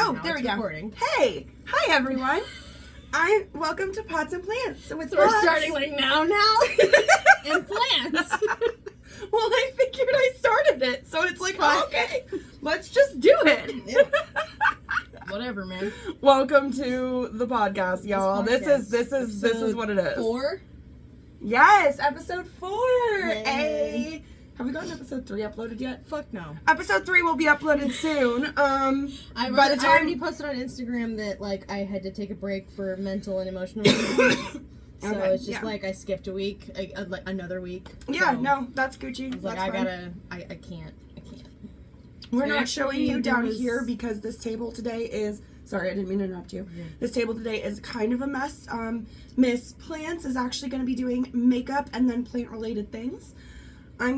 Oh, there we go. Recording. Hey, hi everyone. Welcome to Pots and Plants with So we're Pots. starting like now, and plants. Well, I figured I started it, so it's like, oh, okay, let's just do it. Yeah. Whatever, man. Welcome to the podcast, y'all. This is what it is. 4? Yes, episode 4. Yay. Hey. Have we gotten episode 3 uploaded yet? Fuck no. Episode 3 will be uploaded soon. I already posted on Instagram that like I had to take a break for mental and emotional reasons. So Okay, it's just like I skipped a week, like another week. Yeah, so no, that's Gucci. I was like, That's I can't. We're And not actually, showing you there down was- here because this table today is, sorry, I didn't mean to interrupt you. Yeah. This table today is kind of a mess. Miss Plants is actually going to be doing makeup and then plant related things. I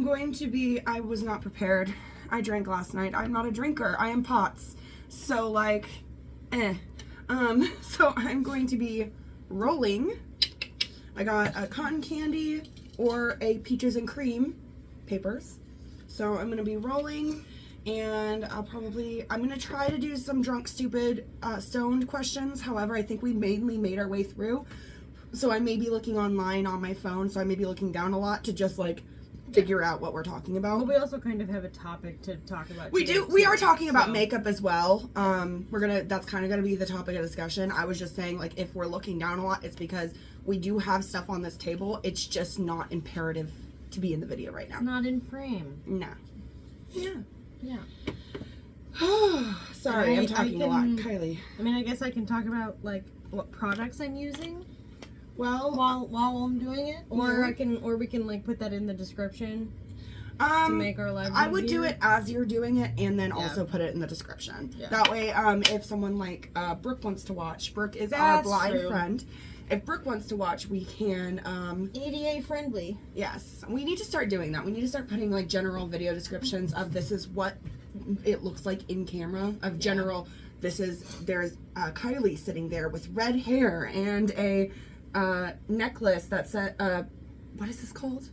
was not prepared. I drank last night. I'm not a drinker. I am Pots. So like, so I'm going to be rolling. I got a cotton candy or a peaches and cream papers. So I'm going to be rolling, and I'm going to try to do some drunk, stupid, stoned questions. However, I think we mainly made our way through. So I may be looking online on my phone, so I may be looking down a lot to just like figure out what we're talking about. Well, we also kind of have a topic to talk about. We today, do. We too, are talking about so. makeup as well. That's kind of gonna be the topic of discussion. I was just saying, like, if we're looking down a lot, it's because we do have stuff on this table. It's just not imperative to be in the video right now. It's not in frame. No. Yeah. Yeah. Sorry, I'm talking a lot, Kylie. I mean, I guess I can talk about like what products I'm using Well, while I'm doing it, or yeah. we can like put that in the description to um, make our lives. I would easier. do it as you're doing it, and then Yeah. also put it in the description. Yeah. That way, if someone like Brooke wants to watch, Brooke is our That's blind true. friend. If Brooke wants to watch, we can. ADA friendly. Yes, we need to start doing that. We need to start putting like general video descriptions of this is what it looks like in camera. Of general, there's Kylie sitting there with red hair and a necklace that said what is this called?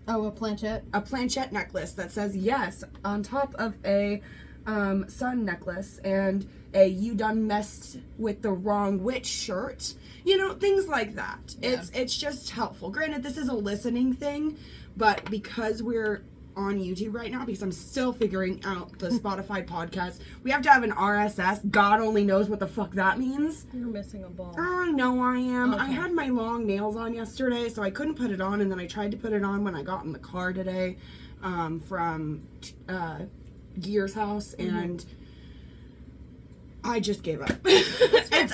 Oh, a planchette. A planchette necklace that says yes on top of a sun necklace, and a you done messed with the wrong witch shirt. You know, things like that. Yeah. It's just helpful. Granted, this is a listening thing, but because we're on YouTube right now, because I'm still figuring out the Spotify podcast, we have to have an RSS. God only knows what the fuck that means. You're missing a ball. Oh, no, I am. Okay. I had my long nails on yesterday, so I couldn't put it on, and then I tried to put it on when I got in the car today from Gear's house, and I just gave up.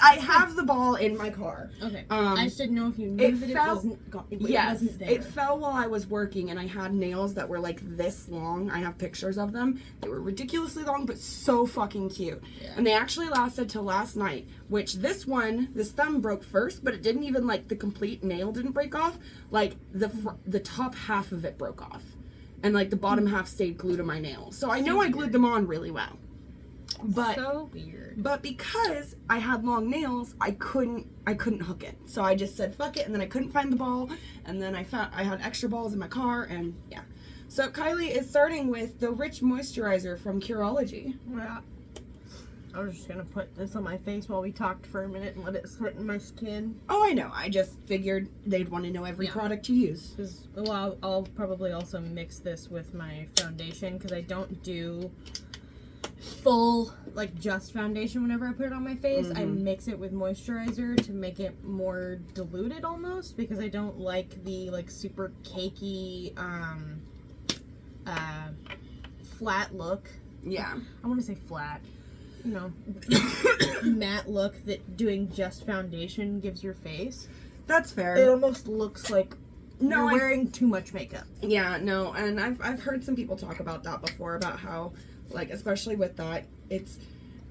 I have the ball in my car. Okay. I just didn't know if you knew that it wasn't there. It fell while I was working, and I had nails that were like this long. I have pictures of them. They were ridiculously long, but so fucking cute. Yeah. And they actually lasted till last night, which this thumb broke first, but it didn't even, like, the complete nail didn't break off. Like, the top half of it broke off. And, like, the bottom half stayed glued to my nail. So I know I glued them on really well. But so weird. But because I had long nails, I couldn't hook it. So I just said fuck it, and then I couldn't find the ball, and then I had extra balls in my car, and yeah. So Kylie is starting with the Rich Moisturizer from Curology. Yeah. I was just gonna put this on my face while we talked for a minute and let it sit in my skin. Oh, I know. I just figured they'd want to know every product you use. Well, I'll probably also mix this with my foundation because I don't do full like just foundation whenever I put it on my face. I mix it with moisturizer to make it more diluted almost, because I don't like the like super cakey flat look. Yeah. I want to say flat, you know, matte look that doing just foundation gives your face. That's fair. It almost looks like No, you're wearing too much makeup. Yeah, no, and I've heard some people talk about that before, about how, like, especially with that, it's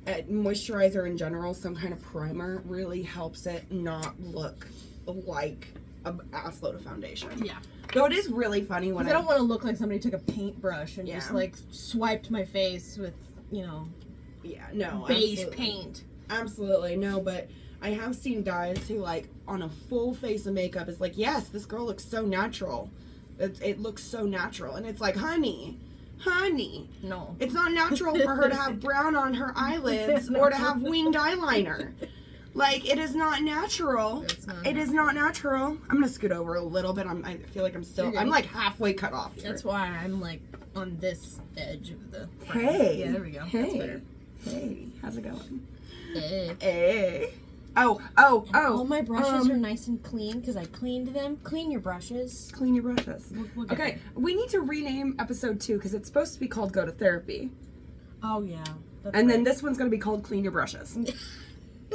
moisturizer in general, some kind of primer really helps it not look like an assload of foundation. Yeah. Though it is really funny when I don't want to look like somebody took a paintbrush and just Yeah. like swiped my face with, you know, beige absolutely. paint. Absolutely, no, but I have seen guys who, like, on a full face of makeup is like, yes, this girl looks so natural. It looks so natural. And it's like, honey, Honey. No. It's not natural for her to have brown on her eyelids or to have winged eyeliner. Like, it is not natural. It is not natural. I'm gonna scoot over a little bit. I feel like I'm like halfway cut off here. That's why I'm like on this edge of the frame. Hey. Yeah, there we go. Hey. That's better. Hey. How's it going? Hey. Hey. Oh. All my brushes are nice and clean because I cleaned them. Clean your brushes. Clean your brushes. We'll Okay, we need to rename episode 2 because it's supposed to be called Go to Therapy. Oh, yeah. And then this one's going to be called Clean Your Brushes.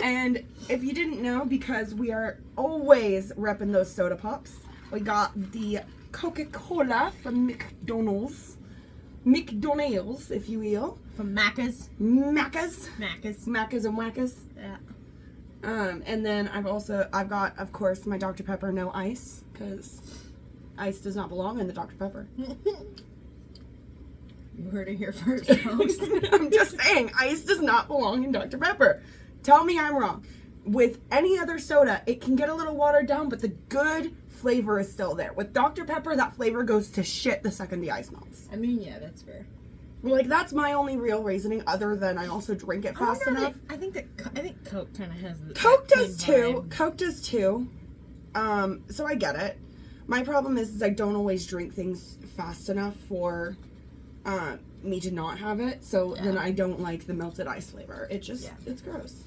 And if you didn't know, because we are always repping those soda pops, we got the Coca-Cola from McDonald's. McDonald's, if you will. From Macca's. Macca's. Macca's. And Wackas. Yeah. And then I've got, of course, my Dr. Pepper no ice, because ice does not belong in the Dr. Pepper. You heard it here first, folks. I'm just saying, ice does not belong in Dr. Pepper. Tell me I'm wrong. With any other soda, it can get a little watered down, but the good flavor is still there. With Dr. Pepper, that flavor goes to shit the second the ice melts. I mean, yeah, that's fair. Like, that's my only real reasoning, other than I also drink it fast enough. I think Coke kind of has the Coke does too. vibe. Coke does too. So I get it. My problem is I don't always drink things fast enough for me to not have it. So then I don't like the melted ice flavor. It just it's gross.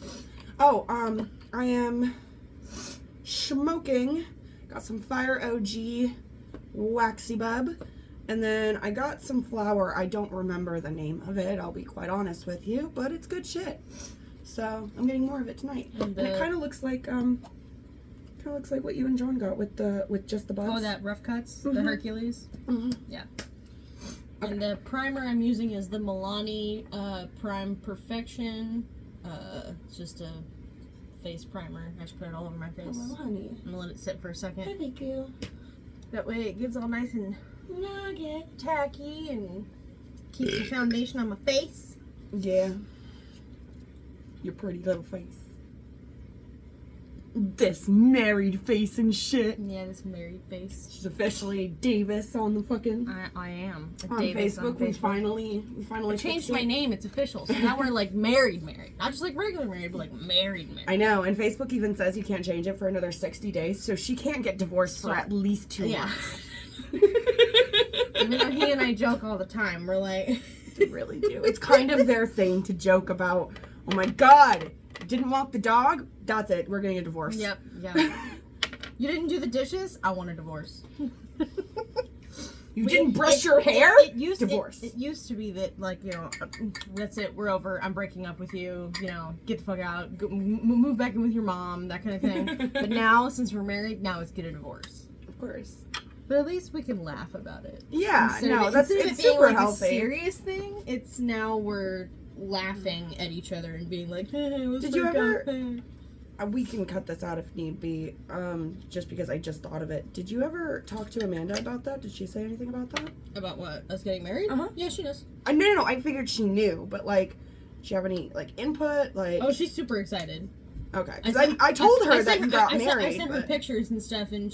Oh, I am smoking. Got some Fire OG Waxy Bub. And then I got some flour. I don't remember the name of it, I'll be quite honest with you, but it's good shit. So I'm getting more of it tonight. And it kind of looks like what you and John got with just the buds. Oh, that Rough Cuts, the Hercules. Yeah. Okay. And the primer I'm using is the Milani Prime Perfection. It's just a face primer. I just put it all over my face. Oh, honey. I'm gonna let it sit for a second. Thank you. That way it gets all nice and tacky and keeps the foundation on my face. Yeah. Your pretty little face. This married face and shit. Yeah, this married face. She's officially Davis on the fucking. I am. On Davis Facebook, we finally I changed my name. It's official. So now we're like married. Not just like regular married, but like married. I know, and Facebook even says you can't change it for another 60 days, so she can't get divorced for at least 2 months. Even though he and I joke all the time, we're like... They really do. It's kind of their thing to joke about, oh my god, didn't walk the dog? That's it, we're getting a divorce. Yep, You didn't do the dishes? I want a divorce. You didn't brush your hair? Divorce. It used to be that, like, you know, that's it, we're over, I'm breaking up with you, you know, get the fuck out, go, move back in with your mom, that kind of thing. But now, since we're married, now it's get a divorce. Of course. But at least we can laugh about it. Yeah, no, it's super like healthy. A serious thing. It's now we're laughing at each other and being like, hey, did you ever? We can cut this out if need be. Just because I just thought of it. Did you ever talk to Amanda about that? Did she say anything about that? About what? Us getting married? Yeah, she does. No. I figured she knew, but like, did she have any like input? Like, oh, she's super excited. Okay, because I told her that you got married. I sent her pictures and stuff, and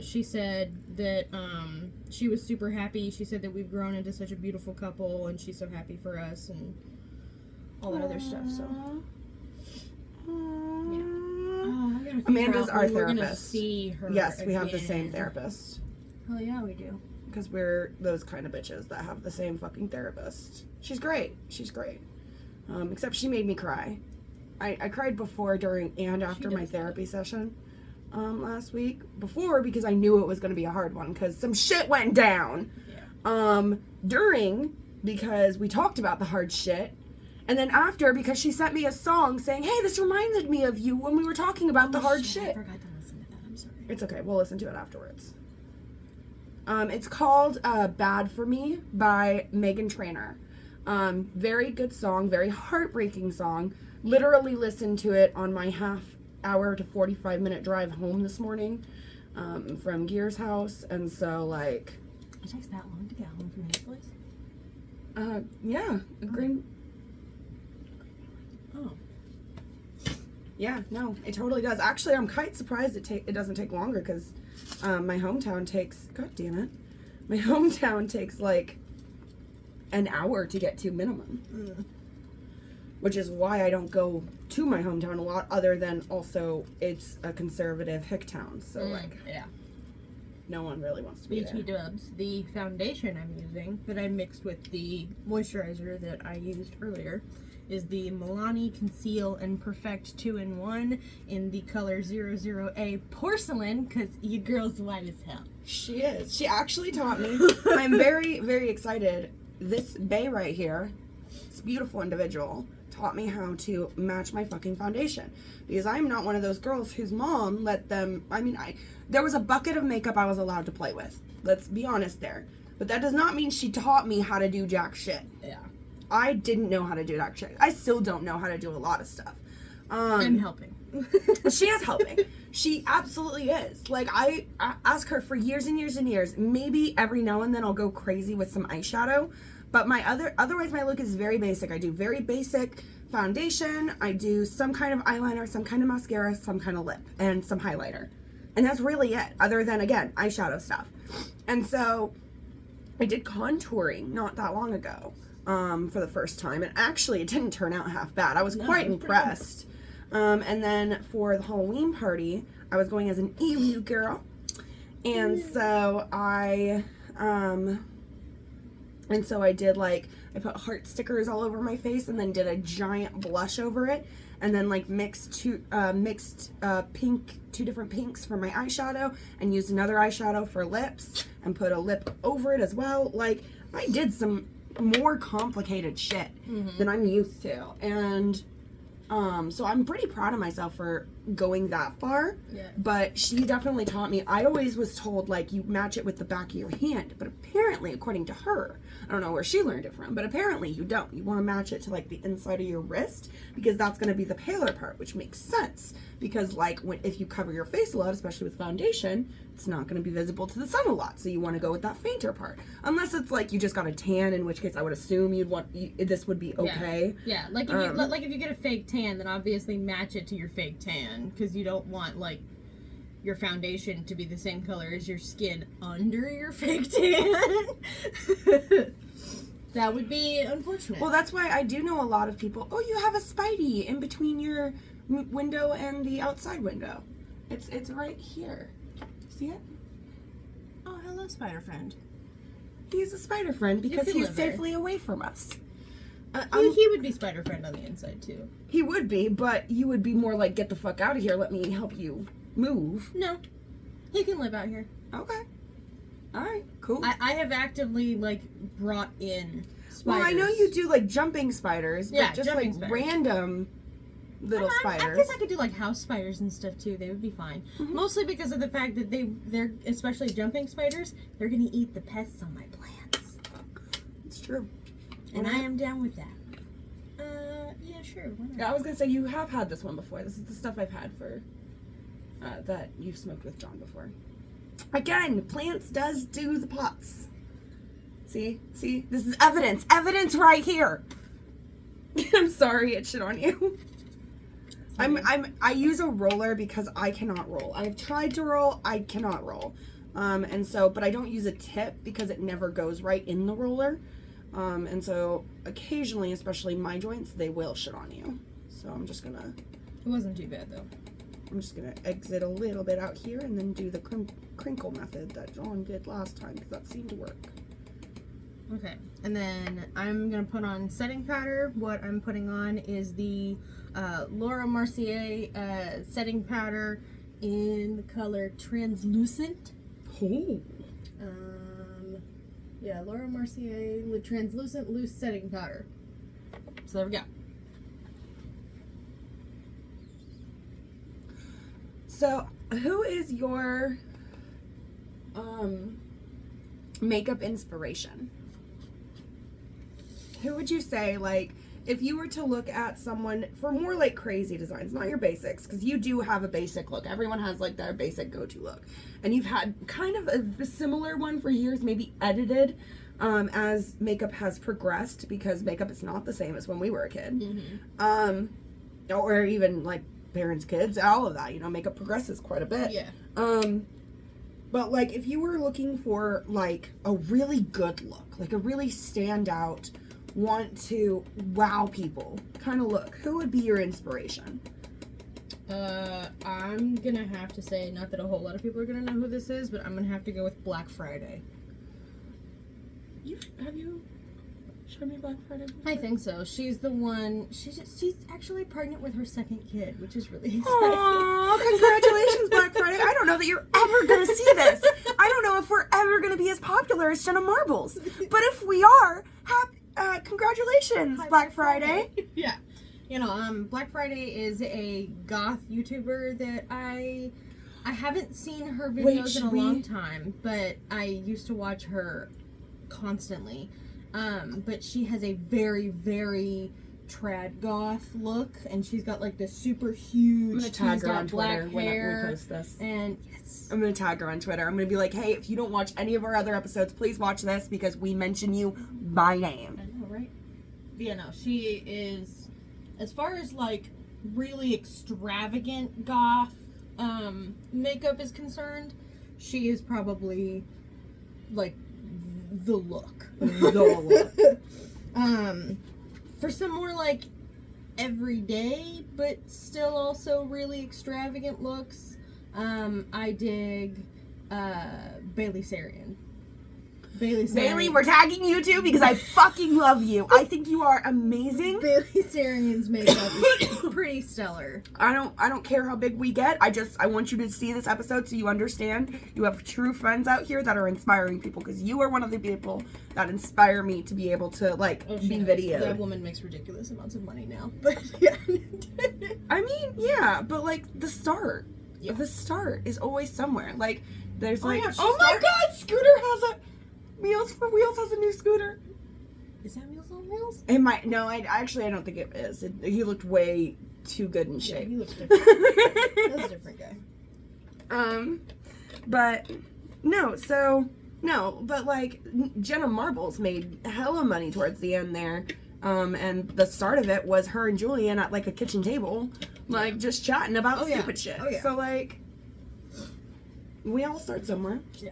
she said that she was super happy. She said that we've grown into such a beautiful couple, and she's so happy for us, and all that other stuff. So, yeah. Amanda's our therapist. We're gonna therapist. see her. Yes, we have the again. same therapist. Oh yeah, we do. Because we're those kind of bitches that have the same fucking therapist. She's great. She's great. Except she made me cry. I cried before, during, and after my therapy session last week. Before, because I knew it was going to be a hard one, because some shit went down. Yeah. During, because we talked about the hard shit. And then after, because she sent me a song saying, hey, this reminded me of you when we were talking about the hard shit. I forgot to listen to that. I'm sorry. It's okay. We'll listen to it afterwards. It's called Bad For Me by Meghan Trainor. Very good song. Very heartbreaking song. Literally listened to it on my half-hour to 45-minute drive home this morning from Gear's house. And so, like... It takes that long to get home from his place? Yeah. Green... Oh. Yeah, no, it totally does. Actually, I'm quite surprised it doesn't take longer, because my hometown takes... God damn it. My hometown takes, like, an hour to get to minimum. Which is why I don't go to my hometown a lot, other than also it's a conservative hick town. So, like, yeah. No one really wants to be there. BT dubs. The foundation I'm using, that I mixed with the moisturizer that I used earlier, is the Milani Conceal and Perfect 2-in-1 in the color 00A Porcelain, because your girl's white as hell. She is. She actually taught me. I'm very, very excited. This bae right here, this beautiful individual, taught me how to match my fucking foundation, because I'm not one of those girls whose mom let them, there was a bucket of makeup I was allowed to play with, let's be honest there, but that does not mean she taught me how to do jack shit. Yeah, I didn't know how to do jack shit. I still don't know how to do a lot of stuff. I'm helping. She is helping. She absolutely is. Like, I ask her for years and years and years. Maybe every now and then I'll go crazy with some eyeshadow, but otherwise my look is very basic. I do very basic foundation. I do some kind of eyeliner, some kind of mascara, some kind of lip, and some highlighter. And that's really it, other than, again, eyeshadow stuff. And so I did contouring not that long ago for the first time. And actually, it didn't turn out half bad. I was quite impressed. And then for the Halloween party, I was going as an emu girl. And so I did, like, I put heart stickers all over my face and then did a giant blush over it. And then, like, mixed two different pinks for my eyeshadow and used another eyeshadow for lips and put a lip over it as well. Like, I did some more complicated shit than I'm used to. And so I'm pretty proud of myself for going that far. Yeah. But she definitely taught me. I always was told, like, you match it with the back of your hand. But apparently, according to her, I don't know where she learned it from, but apparently you don't. You want to match it to, like, the inside of your wrist, because that's going to be the paler part, which makes sense. Because, like, if you cover your face a lot, especially with foundation, it's not going to be visible to the sun a lot. So you want to go with that fainter part. Unless it's, like, you just got a tan, in which case I would assume this would be okay. Yeah, like, if you get a fake tan, then obviously match it to your fake tan, because you don't want, like, your foundation to be the same color as your skin under your fake tan. That would be unfortunate. Well, that's why I do know a lot of people, oh, you have a Spidey in between your window and the outside window. It's right here. See it? Oh, hello, spider friend. He's a spider friend because he's safely away from us. He would be spider friend on the inside, too. He would be, but you would be more like, get the fuck out of here, let me help you move. No. He can live out here. Okay. Alright, cool. I have actively, like, brought in spiders. Well, I know you do, like, jumping spiders, but just, like, spiders. Random little spiders. I guess I could do, like, house spiders and stuff, too. They would be fine. Mostly because of the fact that they're, especially jumping spiders, they're going to eat the pests on my plants. It's true. And I am down with that. Yeah, sure. Why not? Yeah, I was going to say, you have had this one before. This is the stuff I've had for, that you've smoked with John before. Again, plants does do the pots. See? This is evidence. Evidence right here. I'm sorry it shit on you. I use a roller because I cannot roll. I've tried to roll, I cannot roll. And so, but I don't use a tip because it never goes right in the roller. And so occasionally, especially my joints, they will shit on you. So I'm just gonna... It wasn't too bad, though. I'm just gonna exit a little bit out here and then do the crinkle method that John did last time, because that seemed to work. Okay, and then I'm gonna put on setting powder. What I'm putting on is the Mercier setting powder in the color Translucent. Oh. Yeah, Mercier with Translucent Loose Setting Powder. So there we go. So, who is your makeup inspiration? Who would you say, like, if you were to look at someone for more like crazy designs, not your basics, because you do have a basic look. Everyone has like their basic go-to look. And you've had kind of a similar one for years, maybe edited as makeup has progressed, because makeup is not the same as when we were a kid. Or even like parents' kids, all of that, you know, makeup progresses quite a bit. Yeah. But, like, if you were looking for, like, a really good look, like a really standout, want to wow people kind of look, who would be your inspiration? I'm gonna have to say, not that a whole lot of people are gonna know who this is, but I'm gonna have to go with Black Friday. Have you showed me Black Friday before? I think so. She's the one. She's actually pregnant with her second kid, which is really exciting. Aww, congratulations, Black Friday. I don't know that you're ever going to see this. I don't know if we're ever going to be as popular as Jenna Marbles. But if we are, congratulations, Black Friday. Yeah. You know, Black Friday is a goth YouTuber that I haven't seen her videos in a long time, but I used to watch her constantly. But she has a very, very trad goth look, and she's got like this super huge, I'm gonna tag her on black Twitter hair, when we post this. And yes, I'm gonna tag her on Twitter. I'm gonna be like, hey, if you don't watch any of our other episodes, please watch this because we mention you by name. I know, right? Yeah, no, she is, as far as like really extravagant goth makeup is concerned, she is probably like the look. For some more like everyday but still also really extravagant looks, I dig Bailey Sarian. Bailey, we're tagging you too because I fucking love you. I think you are amazing. Bailey Sarian's makeup is pretty stellar. I don't care how big we get. I want you to see this episode so you understand you have true friends out here that are inspiring people, because you are one of the people that inspire me to be able to like be videoed. That woman makes ridiculous amounts of money now. But yeah. I mean, yeah, but like the start is always somewhere. Like there's like, oh my god, Scooter has a Meals for Wheels has a new scooter. Is that Meals on Wheels? It might. No, I don't think it is. He looked way too good in shape. Yeah, he looks different. That's a different guy. But no, but like Jenna Marbles made hella money towards the end there. And the start of it was her and Julian at like a kitchen table, like just chatting about stupid shit. Oh, yeah. So like, we all start somewhere. Yeah.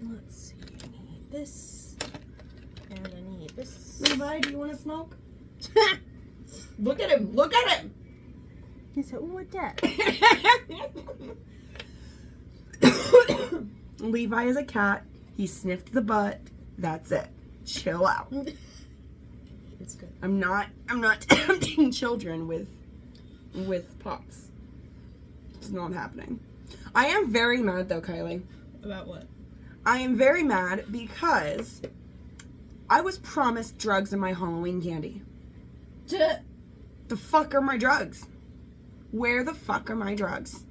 Let's see. I need this, and I need this. Levi, do you want to smoke? Look at him! Look at him! He said, "Oh, what that?" Levi is a cat. He sniffed the butt. That's it. Chill out. It's good. I'm not tempting children with pops. It's not happening. I am very mad though, Kylie. About what? I am very mad because I was promised drugs in my Halloween candy. The fuck are my drugs? Where the fuck are my drugs?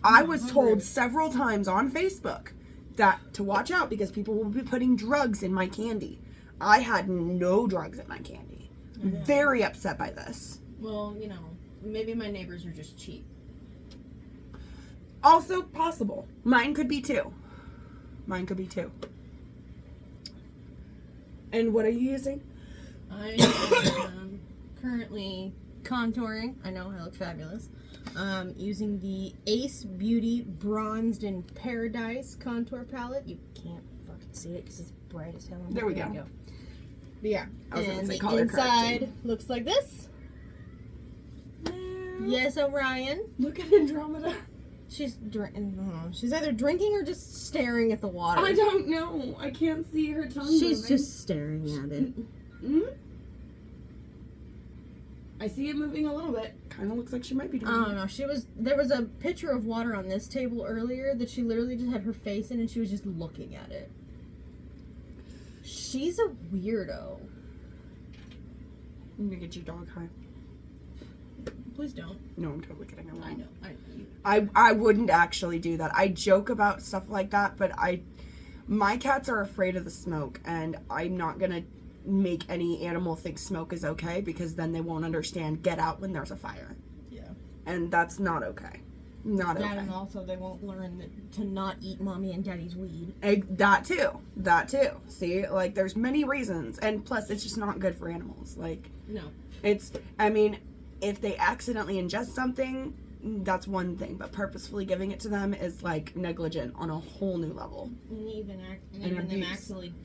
I was told several times on Facebook that to watch out because people will be putting drugs in my candy. I had no drugs in my candy. Yeah. Very upset by this. Well, you know, maybe my neighbors are just cheap. Also possible. Mine could be too. And what are you using? I am currently contouring. I know I look fabulous. Using the Ace Beauty Bronzed in Paradise contour palette. You can't fucking see it because it's bright as hell. There we go. But yeah, I was and gonna say the color inside correcting. looks like this. Yes, Orion. Look at Andromeda. She's either drinking or just staring at the water. I don't know. I can't see her tongue. She's moving. just staring at it. Mm-hmm. I see it moving a little bit. Kind of looks like she might be doing I don't know. There was a picture of water on this table earlier that she literally just had her face in and she was just looking at it. She's a weirdo. I'm gonna get your dog high. Please don't. No, I'm totally kidding. I know. I wouldn't actually do that. I joke about stuff like that, but my cats are afraid of the smoke, and I'm not gonna make any animal think smoke is okay because then they won't understand get out when there's a fire. Yeah. And that's not okay. Not okay. And also they won't learn to not eat mommy and daddy's weed. That too. See, like there's many reasons, and plus it's just not good for animals. Like no. I mean, if they accidentally ingest something, that's one thing, but purposefully giving it to them is like negligent on a whole new level. And even them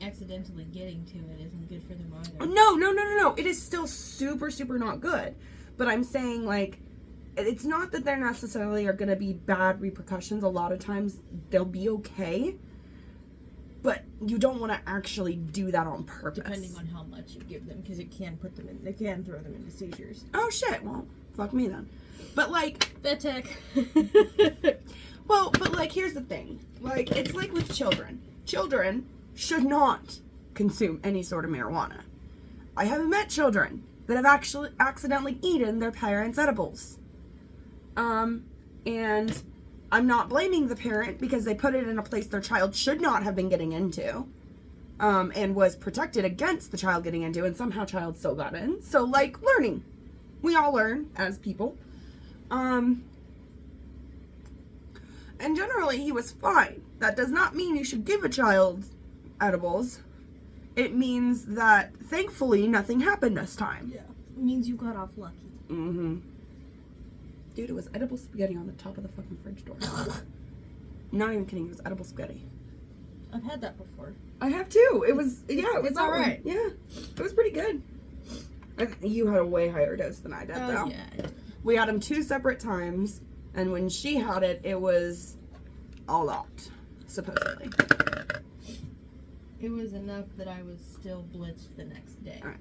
accidentally getting to it isn't good for them either. No. It is still super, super not good. But I'm saying, like, it's not that there necessarily are going to be bad repercussions. A lot of times they'll be okay. But you don't want to actually do that on purpose. Depending on how much you give them, because it can throw them into seizures. Oh shit, well, fuck me then. But like... Vet tech. Well, but like, here's the thing. Like, it's like with children. Children should not consume any sort of marijuana. I haven't met children that have actually accidentally eaten their parents' edibles. And I'm not blaming the parent because they put it in a place their child should not have been getting into. And was protected against the child getting into, and somehow child still got in. So, like, learning. We all learn as people. And generally he was fine. That does not mean you should give a child edibles. It means that, thankfully, nothing happened this time. Yeah. It means you got off lucky. Mm-hmm. Dude, it was edible spaghetti on the top of the fucking fridge door. Not even kidding, it was edible spaghetti. I've had that before. I have too. It was, it's alright. Yeah, it was pretty good. You had a way higher dose than I did, though. Yeah. We had them 2 separate times, and when she had it, it was a lot, supposedly. It was enough that I was still blitzed the next day. Alright.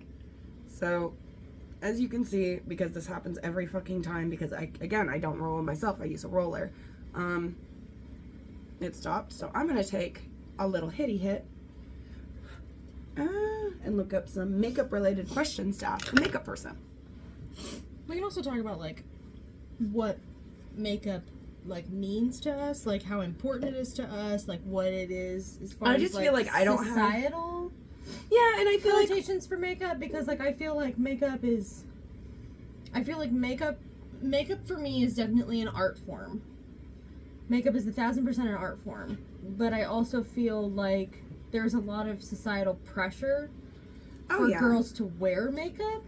So, as you can see, because this happens every fucking time, because I don't roll on myself, I use a roller, it stopped. So I'm going to take a little hitty hit and look up some makeup related questions to ask a makeup person. We can also talk about, like, what makeup, like, means to us, like, how important it is to us, like, what it is as far as, I just feel like I don't have... societal... Yeah, and I feel like... connotations for makeup, because, like, I feel like makeup for me is definitely an art form. Makeup is 1,000% an art form. But I also feel like there's a lot of societal pressure for girls to wear makeup.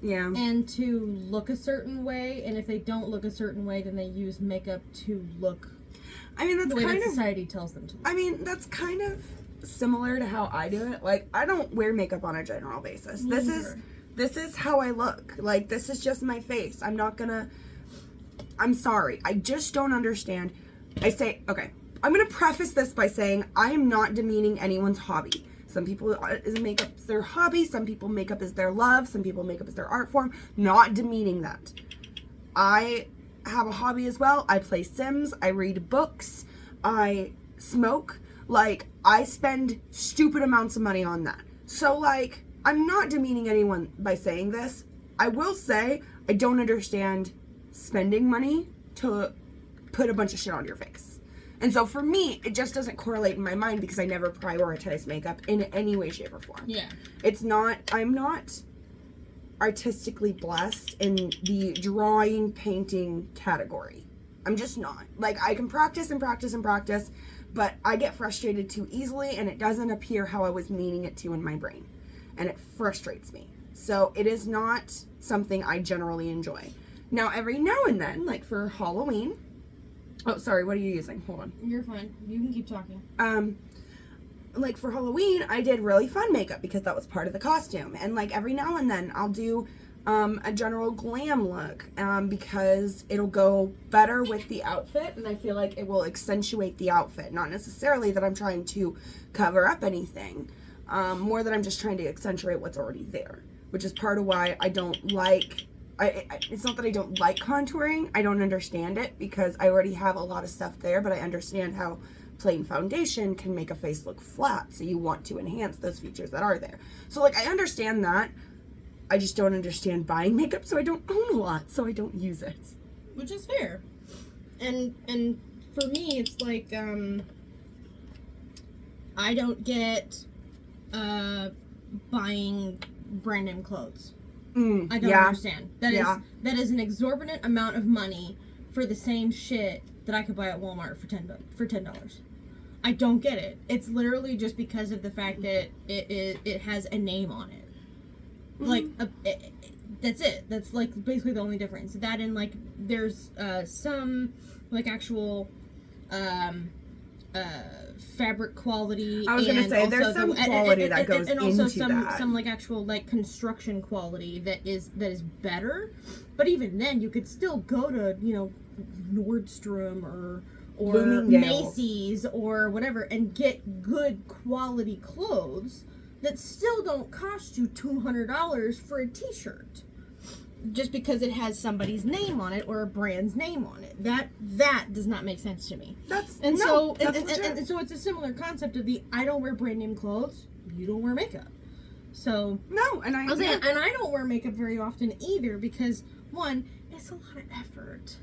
Yeah. And to look a certain way, and if they don't look a certain way, then they use makeup to look that's the way kind that of society tells them to look. That's kind of similar to how I do it. Like, I don't wear makeup on a general basis. This is how I look. Like, this is just my face. I'm sorry. I just don't understand. I'm gonna preface this by saying I am not demeaning anyone's hobby. Some people, makeup is their hobby. Some people, makeup is their love. Some people, makeup is their art form. Not demeaning that. I have a hobby as well. I play Sims. I read books. I smoke. Like, I spend stupid amounts of money on that. So, like, I'm not demeaning anyone by saying this. I will say I don't understand spending money to put a bunch of shit on your face. And so for me, it just doesn't correlate in my mind because I never prioritize makeup in any way, shape, or form. Yeah. I'm not artistically blessed in the drawing, painting category. I'm just not. Like, I can practice and practice and practice, but I get frustrated too easily and it doesn't appear how I was meaning it to in my brain. And it frustrates me. So it is not something I generally enjoy. Now, every now and then, like for Halloween... Oh, sorry, what are you using? Hold on. You're fine. You can keep talking. Like for Halloween, I did really fun makeup because that was part of the costume. And like every now and then, I'll do a general glam look because it'll go better with the outfit. And I feel like it will accentuate the outfit. Not necessarily that I'm trying to cover up anything. More that I'm just trying to accentuate what's already there. Which is part of why I don't like... it's not that I don't like contouring. I don't understand it because I already have a lot of stuff there, but I understand how plain foundation can make a face look flat, so you want to enhance those features that are there. So, like, I understand that. I just don't understand buying makeup, so I don't own a lot, so I don't use it. Which is fair. And for me, it's like, I don't get buying brand name clothes. I don't understand. That is an exorbitant amount of money for the same shit that I could buy at Walmart for $10. I don't get it. It's literally just because of the fact that it has a name on it. Like That's it. That's like basically the only difference. That and like there's some like actual fabric quality. I was gonna say there's some quality that goes and also into that. some like actual like construction quality that is better. But even then, you could still go to, you know, Nordstrom or Macy's or whatever and get good quality clothes that still don't cost you $200 for a t-shirt just because it has somebody's name on it or a brand's name on it. That does not make sense to me. So it's a similar concept of the I don't wear brand name clothes, you don't wear makeup. So no, and I don't wear makeup very often either because one, it's a lot of effort.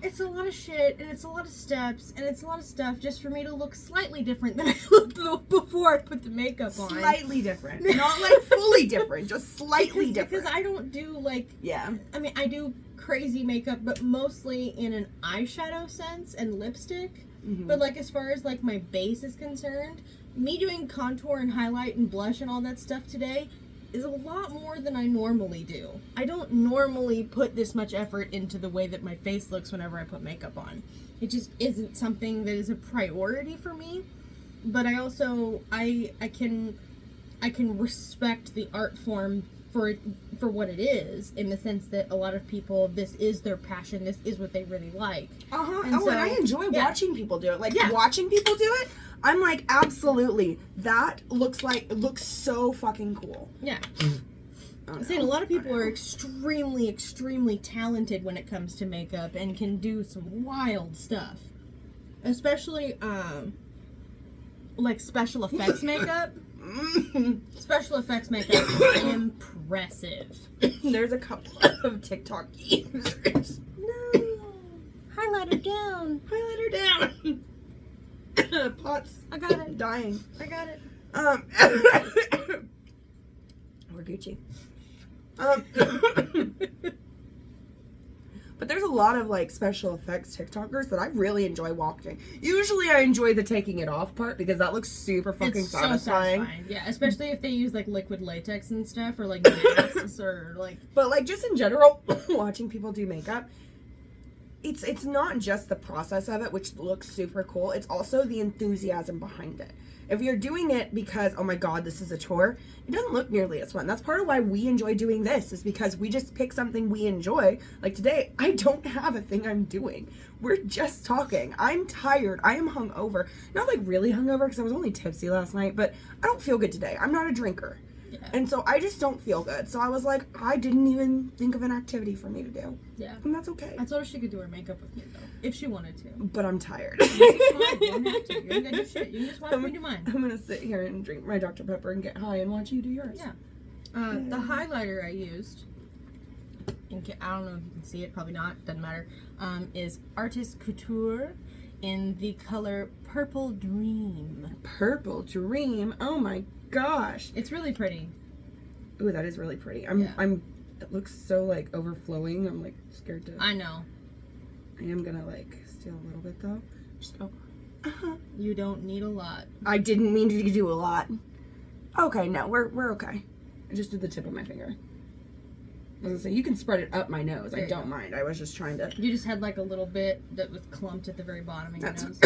It's a lot of shit, and it's a lot of steps, and it's a lot of stuff just for me to look slightly different than I looked before I put the makeup on. Slightly different. Not like fully different, just slightly different. Because I don't do like... Yeah. I mean, I do crazy makeup, but mostly in an eyeshadow sense and lipstick. Mm-hmm. But like as far as like my base is concerned, me doing contour and highlight and blush and all that stuff today is a lot more than I normally do. I don't normally put this much effort into the way that my face looks whenever I put makeup on. It just isn't something that is a priority for me. But I also I can respect the art form for what it is, in the sense that a lot of people, this is their passion, this is what they really like. And I enjoy watching people do it. Like watching people do it, I'm like, absolutely, that looks so fucking cool. Yeah. I'm saying a lot of people are extremely, extremely talented when it comes to makeup and can do some wild stuff. Especially, like special effects makeup. Special effects makeup is impressive. There's a couple of TikTok users. No. Highlighter down. Highlighter down. Pots. I got it. Dying. I got it. We're Gucci. But there's a lot of like special effects TikTokers that I really enjoy watching. Usually I enjoy the taking it off part because that looks super fucking satisfying. So satisfying. Yeah, especially if they use like liquid latex and stuff, or like masks or like. But like just in general, watching people do makeup, it's not just the process of it, which looks super cool. It's also the enthusiasm behind it. If you're doing it because, oh my god, this is a chore, it doesn't look nearly as fun. That's part of why we enjoy doing this, is because we just pick something we enjoy. Like today, I don't have a thing I'm doing. We're just talking. I'm tired. I am hungover. Not like really hungover because I was only tipsy last night, but I don't feel good today. I'm not a drinker. Yeah. And so I just don't feel good. So I was like, I didn't even think of an activity for me to do. Yeah. And that's okay. I told her she could do her makeup with me, though, if she wanted to. But I'm tired. You don't have to. You're gonna do shit. You can just watch me do mine. I'm gonna sit here and drink my Dr. Pepper and get high and watch you do yours. Yeah. The highlighter I used, I don't know if you can see it, probably not, doesn't matter, is Artist Couture in the color Purple Dream. Purple Dream? Oh my gosh. It's really pretty. Ooh, that is really pretty. It looks so like overflowing. I'm like scared to. I know. I am gonna like steal a little bit though. Just go. You don't need a lot. I didn't mean to do a lot. Okay, no, we're okay. I just did the tip of my finger. I was gonna say, you can spread it up my nose. I don't mind. I was just trying to. You just had like a little bit that was clumped at the very bottom of your nose.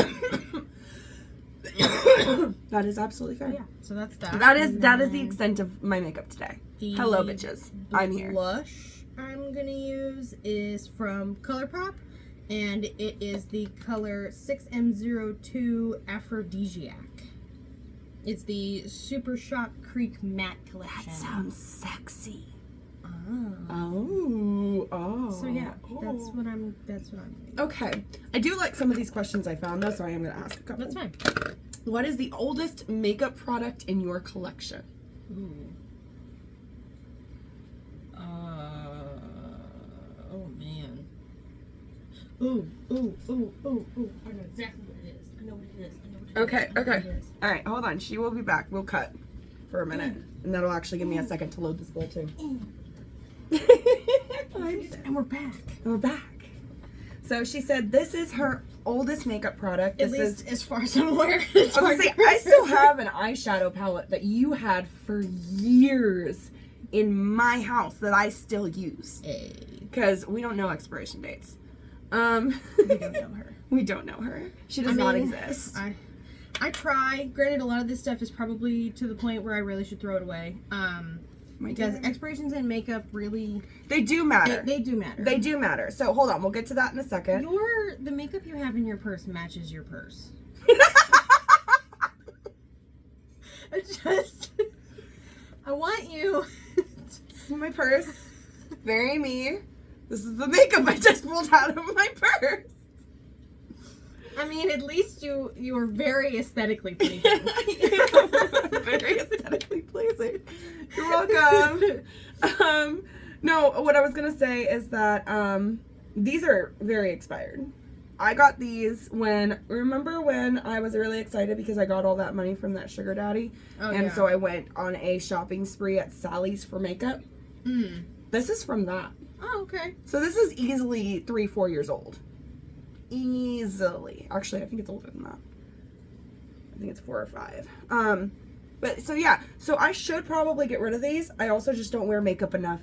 That is absolutely fair. Yeah, so that's that. That is the extent of my makeup today. Hello, bitches. I'm here. The blush I'm gonna use is from ColorPOP, and it is the color 6M02 Aphrodesiac. It's the Super Shock Creek Matte Collection. That sounds sexy. Oh. Oh. So yeah, that's what I'm doing. Okay. I do like some of these questions I found though, so I am gonna ask a couple. That's fine. What is the oldest makeup product in your collection? Ooh. Oh man. Ooh. I know exactly what it is. I know what it is. Okay. All right, hold on. She will be back. We'll cut for a minute, and that'll actually give me a second to load this bowl too. And we're back. So she said this is her oldest makeup product. At least as far as I'm aware. I was gonna say, I still have an eyeshadow palette that you had for years. in my house that I still use. Hey. Because we don't know expiration dates. We don't know her. We don't know her. She does not exist. I try. Granted, a lot of this stuff is probably to the point where I really should throw it away. Because expirations in makeup really... They do matter. They do matter. They do matter. So hold on, we'll get to that in a second. The makeup you have in your purse matches your purse. I want you... This is my purse. Very me. This is the makeup I just pulled out of my purse. I mean, at least you are very aesthetically pleasing. Very aesthetically pleasing. You're welcome. No, what I was gonna say is that these are very expired. I got these remember when I was really excited because I got all that money from that sugar daddy? So I went on a shopping spree at Sally's for makeup. This is from that. Oh, okay. So this is easily 3-4 years old. Easily. Actually, I think it's older than that. I think it's 4 or 5. But so yeah, so I should probably get rid of these. I also just don't wear makeup enough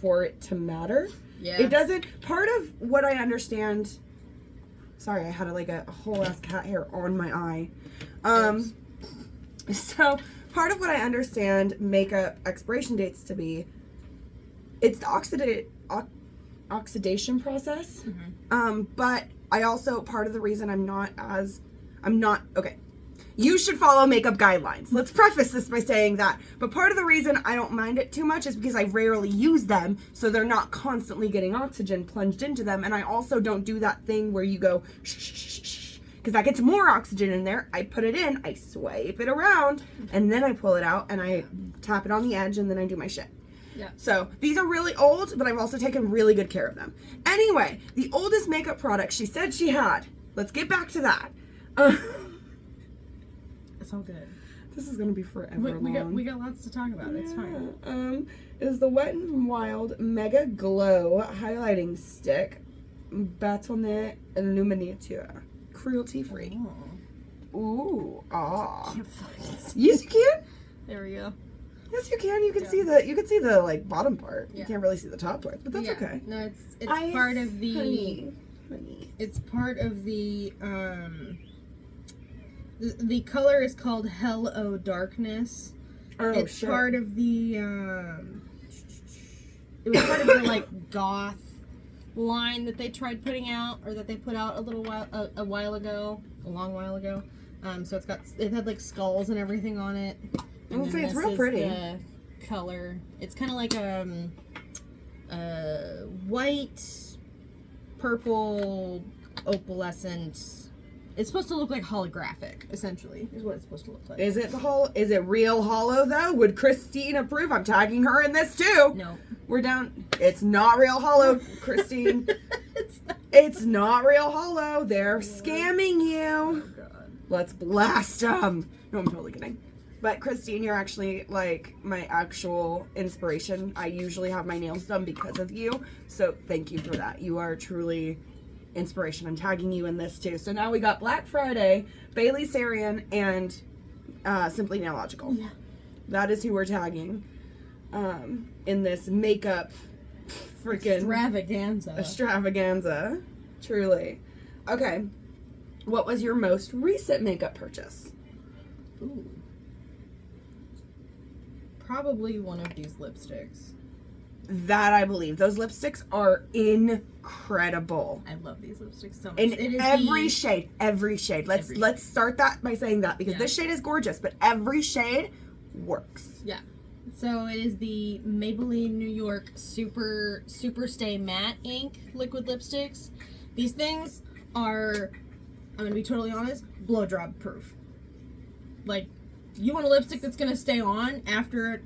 for it to matter. Yeah. It doesn't, part of what I understand, sorry, I had like a whole ass cat hair on my eye. So part of what I understand makeup expiration dates to be, it's the oxidation process. But I also, part of the reason I'm not, okay. You should follow makeup guidelines. Let's preface this by saying that. But part of the reason I don't mind it too much is because I rarely use them, so they're not constantly getting oxygen plunged into them. And I also don't do that thing where you go shh, shh, shh, shh, because that gets more oxygen in there. I put it in, I swipe it around, and then I pull it out and I tap it on the edge and then I do my shit. Yeah. So these are really old, but I've also taken really good care of them. Anyway, the oldest makeup product she said she had. Let's get back to that. It's all good. This is gonna be forever long. We got lots to talk about. Yeah. It's fine. Is the Wet n Wild Mega Glow Highlighting Stick, Bâtonnet Illuminateur, cruelty free. Oh. Ooh, ah. Can't fucking see. Yes, you can. There we go. Yes, you can. You can see the like bottom part. Yeah. You can't really see the top part, but that's okay. No, it's part of the. Honey. It's part of the The color is called Hello Darkness. Oh, it's shit. part of the it was part of the like goth line that they tried putting out, or that they put out a long while ago. So it had like skulls and everything on it. I would say it's real pretty. The color. It's kind of like white, purple, opalescent. It's supposed to look like holographic, essentially, is what it's supposed to look like. Is it real hollow though? Would Christine approve? I'm tagging her in this too. No. We're down. It's not real hollow, Christine. It's not real hollow. They're scamming you. Oh god. Let's blast them. No, I'm totally kidding. But Christine, you're actually like my actual inspiration. I usually have my nails done because of you. So thank you for that. You are truly inspiration. I'm tagging you in this too. So now we got Black Friday, Bailey Sarian, and Simply Nailogical. Yeah. That is who we're tagging in this makeup freaking extravaganza. Truly. Okay. What was your most recent makeup purchase? Ooh. Probably one of these lipsticks. That I believe. Those lipsticks are incredible. I love these lipsticks so much. In every shade. Let's start that by saying that, because this shade is gorgeous, but every shade works. Yeah. So it is the Maybelline New York Super Stay Matte Ink liquid lipsticks. These things are, I'm gonna be totally honest, blow drop proof. Like, you want a lipstick that's gonna stay on after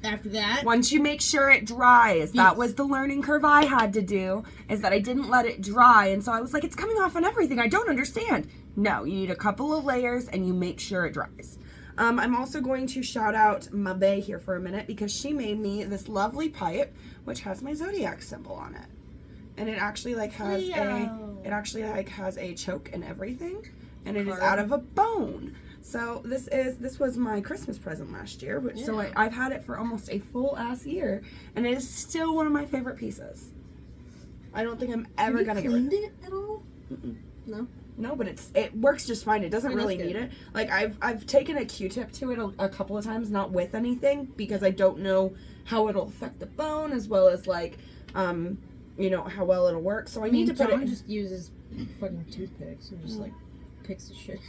that. Once you make sure it dries. That was the learning curve I had to do, is that I didn't let it dry, and so I was like, it's coming off on everything. I don't understand. No, you need a couple of layers and you make sure it dries. I'm also going to shout out Maybelline here for a minute, because she made me this lovely pipe which has my zodiac symbol on it. And it actually has has a choke and everything, and it is out of a bone. So this was my Christmas present last year, but so I've had it for almost a full ass year, and it is still one of my favorite pieces. I don't think I'm ever gonna get rid of it. Have you cleaned it at all? Mm-mm. No. No, but it works just fine. It doesn't really need it. Like I've taken a Q-tip to it a couple of times, not with anything, because I don't know how it'll affect the bone, as well as like, you know, how well it'll work. So I need to put John it. just uses fucking toothpicks and just like picks the shit.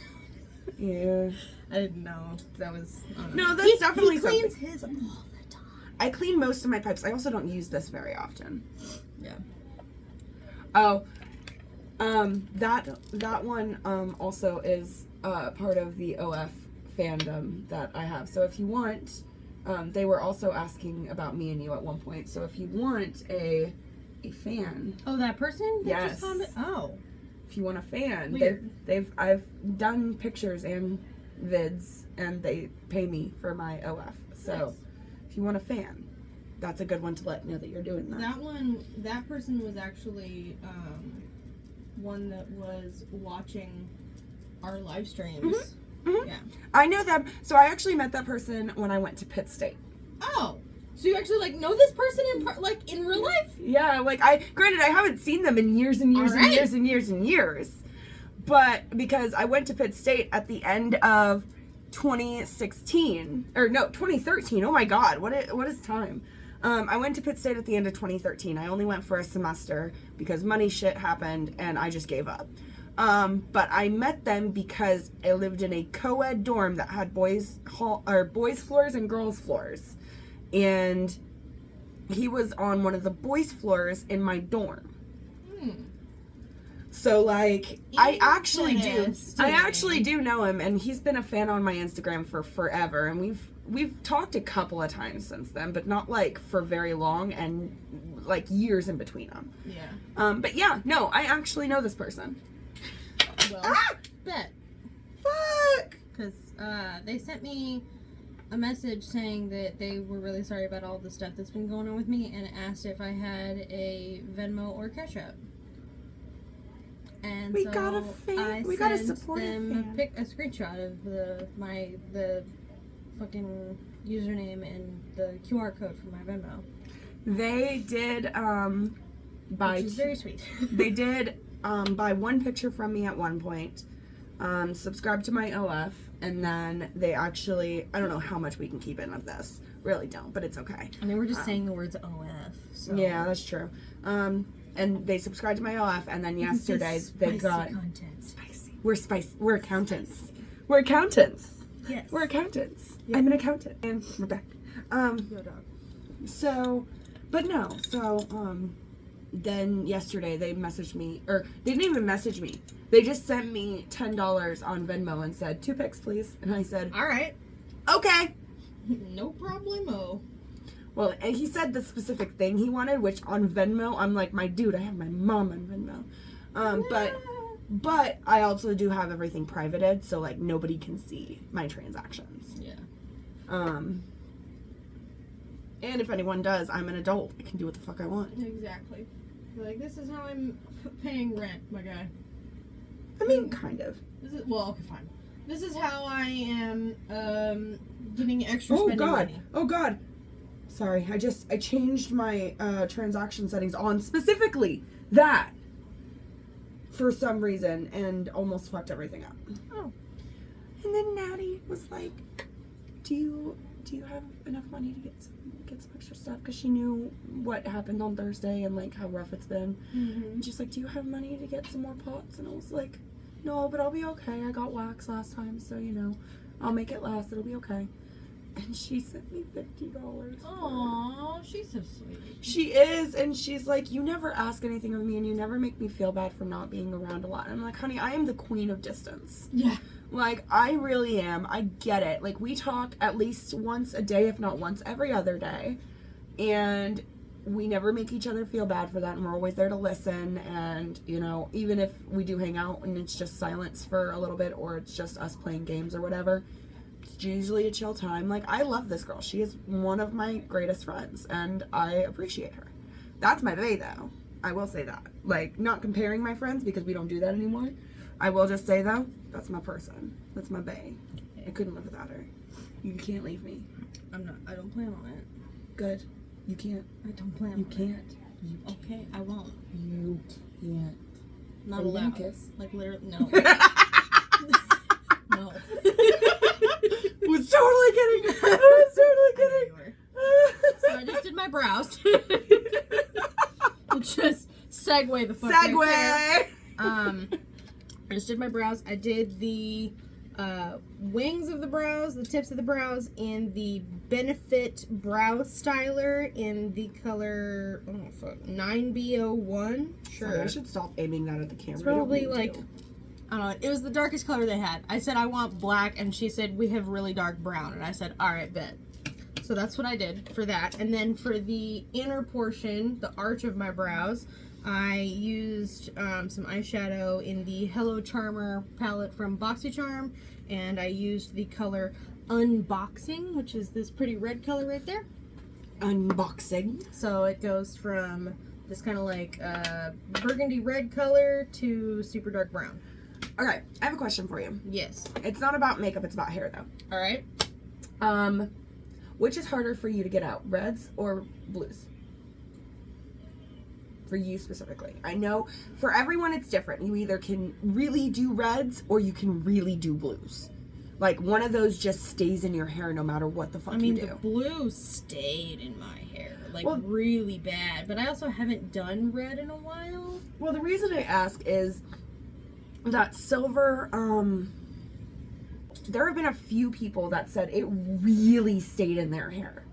Yeah. I didn't know that was. No, that's definitely he cleans something. his all the time. I clean most of my pipes. I also don't use this very often. Yeah. Oh, that one also is part of the OF fandom that I have. So if you want, they were also asking about me and you at one point. So if you want a fan, Oh, that person? That Yes. Just commented? Oh. if you want a fan, Weird. I've done pictures and vids, and they pay me for my OF. So Nice. if you want a fan, that's a good one to let know that you're doing that. That person was actually one that was watching our live streams. Mhm. Yeah. I know them. So I actually met that person when I went to Pitt State. Oh. So you actually like know this person in real life? Yeah, like granted I haven't seen them in years and years and Alright. years and years and years. But because I went to Pitt State at the end of 2016, or no, 2013. Oh my god, what is time? I went to Pitt State at the end of 2013. I only went for a semester because money shit happened and I just gave up. But I met them because I lived in a co-ed dorm that had boys floors and girls floors. And he was on one of the boys' floors in my dorm. So like I actually do know him, and he's been a fan on my Instagram for forever, and we've talked a couple of times since then, but not like for very long, and like years in between them. Yeah. But yeah, no, I actually know this person. Well, bet. Fuck. Because they sent me a message saying that they were really sorry about all the stuff that's been going on with me, and asked if I had a Venmo or Cash App. And We so got a fan. I We got a sent supportive them fan. a screenshot of the fucking username and the QR code for my Venmo. They did buy Which is very sweet. they did buy one picture from me at one point, subscribe to my OF, and then they actually, I don't know how much we can keep in of this, really don't, but it's okay. I mean, we're just saying the words OF. So. Yeah, that's true. And they subscribed to my OF, and then yesterday they got content. spicy. We're spicy. We're accountants. We're accountants. Yes. We're accountants. Yeah. I'm an accountant, and we're back. Yo, dog. So, but no, so then yesterday they messaged me, or they didn't even message me. They just sent me $10 on Venmo and said, 2 pics, please. And I said, All right. okay. No problemo. Well, and he said the specific thing he wanted, which on Venmo, I'm like, my dude, I have my mom on Venmo. But I also do have everything privated, so like nobody can see my transactions. Yeah. And if anyone does, I'm an adult. I can do what the fuck I want. Exactly. Like, this is how I'm paying rent, my guy. I mean, kind of. Well, okay, fine. This is how I am getting extra spending money. Oh god. Sorry, I changed my transaction settings on specifically that for some reason and almost fucked everything up. Oh. And then Natty was like, do you have enough money to get some extra stuff? Because she knew what happened on Thursday and like how rough it's been. Mm-hmm. And she's like, do you have money to get some more pots? And I was like, no, but I'll be okay. I got wax last time, so you know, I'll make it last. It'll be okay. And she sent me $50. Aww, she's so sweet. She is, and she's like, you never ask anything of me, and you never make me feel bad for not being around a lot. And I'm like, honey, I am the queen of distance. Yeah. Like, I really am. I get it. Like, we talk at least once a day, if not once every other day. And we never make each other feel bad for that, and we're always there to listen. And, you know, even if we do hang out and it's just silence for a little bit, or it's just us playing games or whatever, it's usually a chill time. Like, I love this girl. She is one of my greatest friends, and I appreciate her. That's my bae, though. I will say that. Like, not comparing my friends, because we don't do that anymore. I will just say, though, that's my person. That's my bae. I couldn't live without her. You can't leave me. I don't plan on it. Good. You can't. I don't plan on You it. can't. You Okay, I won't. You can't. Not Are you gonna allowed. kiss? Like literally, no. No. Was totally kidding. I was totally kidding. So I just did my brows. Just segue the fuck Segue. right there. I just did my brows. I did the wings of the brows, the tips of the brows, in the Benefit Brow Styler in the color 9B01. Sure. Sorry, I should stop aiming that at the camera. It's probably I don't mean like, to. I don't know, it was the darkest color they had. I said I want black, and she said we have really dark brown, and I said, alright, bet. So that's what I did for that. And then for the inner portion, the arch of my brows, I used some eyeshadow in the Hello Charmer palette from boxycharm, and I used the color Unboxing, which is this pretty red color right there. Unboxing. So it goes from this kind of like burgundy red color to super dark brown. Okay, I have a question for you. Yes. It's not about makeup, it's about hair though. All right. Which is harder for you to get out, reds or blues? For you specifically. I know for everyone it's different. You either can really do reds or you can really do blues. Like one of those just stays in your hair no matter what the fuck you do. The blue stayed in my hair, like Well, really bad. But I also haven't done red in a while. Well, the reason I ask is that silver, there have been a few people that said it really stayed in their hair.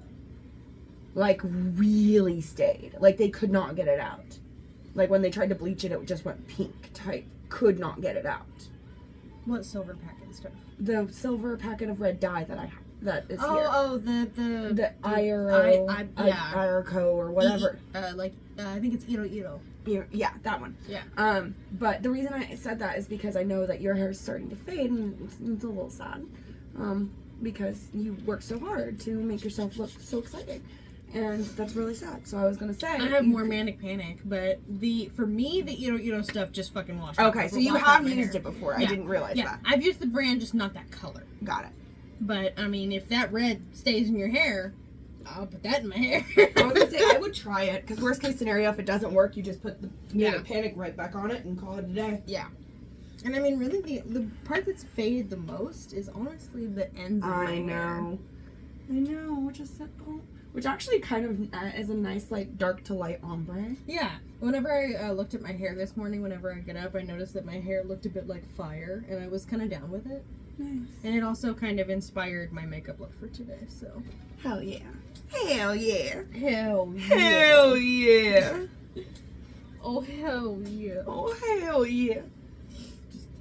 Like, really stayed. Like, they could not get it out. Like, when they tried to bleach it, it just went pink type. Could not get it out. What silver packet stuff? The silver packet of red dye that I have, that is here. Oh, The IRO, IRCO, or whatever. I think it's Iro. Yeah, that one. Yeah. But the reason I said that is because I know that your hair is starting to fade, and it's a little sad. Because you work so hard to make yourself look so exciting. And that's really sad. So I was gonna say I have more manic panic, but for me the Iro stuff just fucking washed out. Okay, so you have used it before. Yeah. I didn't realize that. I've used the brand, just not that color. Got it. But I mean, if that red stays in your hair, I'll put that in my hair. I was gonna say I would try it, because worst case scenario, if it doesn't work, you just put the panic right back on it and call it a day. Yeah. And I mean, really, the part that's faded the most is honestly the ends of my hair. I know, which actually kind of is a nice, like, dark to light ombre. Yeah. Whenever I looked at my hair this morning, whenever I get up, I noticed that my hair looked a bit like fire, and I was kind of down with it. Nice. And it also kind of inspired my makeup look for today, so. Hell yeah. Hell yeah. Hell yeah. Hell yeah. Oh, hell yeah. Oh, hell yeah.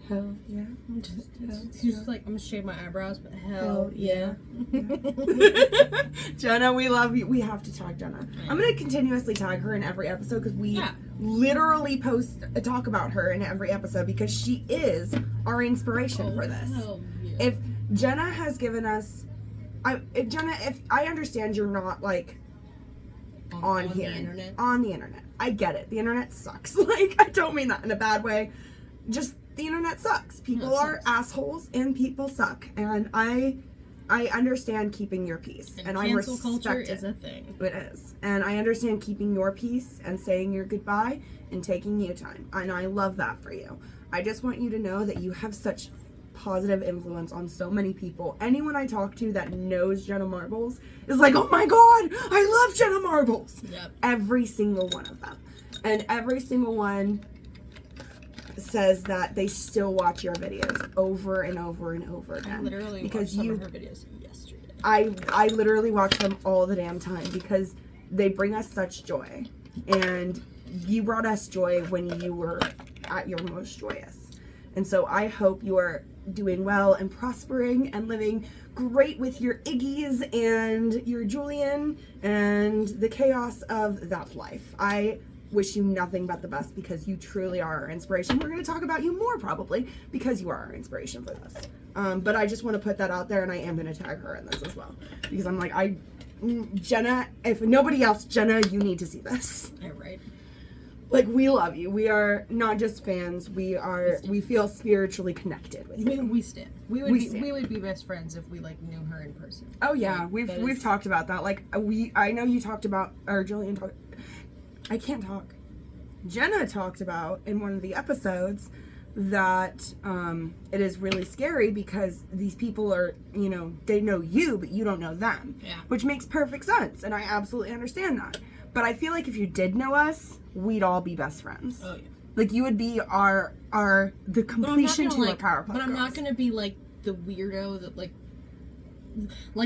Hell yeah. Just like, I'm gonna shave my eyebrows, but hell yeah. Jenna, we love you. We have to tag Jenna. I'm gonna continuously tag her in every episode, because we literally talk about her in every episode, because she is our inspiration for this. Hell yeah. If Jenna has given us, if I understand you're not like on here, the internet. On the internet. I get it. The internet sucks. Like, I don't mean that in a bad way. Just the internet sucks. People are assholes and people suck. And I understand keeping your peace. And I respect culture it. is a thing. It is. And I understand keeping your peace and saying your goodbye and taking you time. And I love that for you. I just want you to know that you have such positive influence on so many people. Anyone I talk to that knows Jenna Marbles is like, oh my god, I love Jenna Marbles. Yep. Every single one of them. And every single one says that they still watch your videos over and over and over again. I literally because watched some of her videos yesterday. I literally watch them all the damn time, because they bring us such joy. And you brought us joy when you were at your most joyous. And so I hope you are doing well and prospering and living great with your Iggy's and your Julian and the chaos of that life. I wish you nothing but the best, because you truly are our inspiration. We're going to talk about you more probably, because you are our inspiration for this. But I just want to put that out there, and I am going to tag her in this as well, because I'm like, Jenna, if nobody else, Jenna, you need to see this. Yeah, right. Like, we love you. We are not just fans. We feel spiritually connected with you. We stand. We would be best friends if we like knew her in person. Oh yeah, Like, we've talked about that. Like, I know you talked about, or Jillian talked. I can't talk. Jenna talked about in one of the episodes that it is really scary because these people are, you know, they know you, but you don't know them. Yeah. Which makes perfect sense, and I absolutely understand that. But I feel like if you did know us, we'd all be best friends. Oh yeah. Like, you would be the completion to our Powerpuff But I'm not Girls. gonna be like the weirdo that like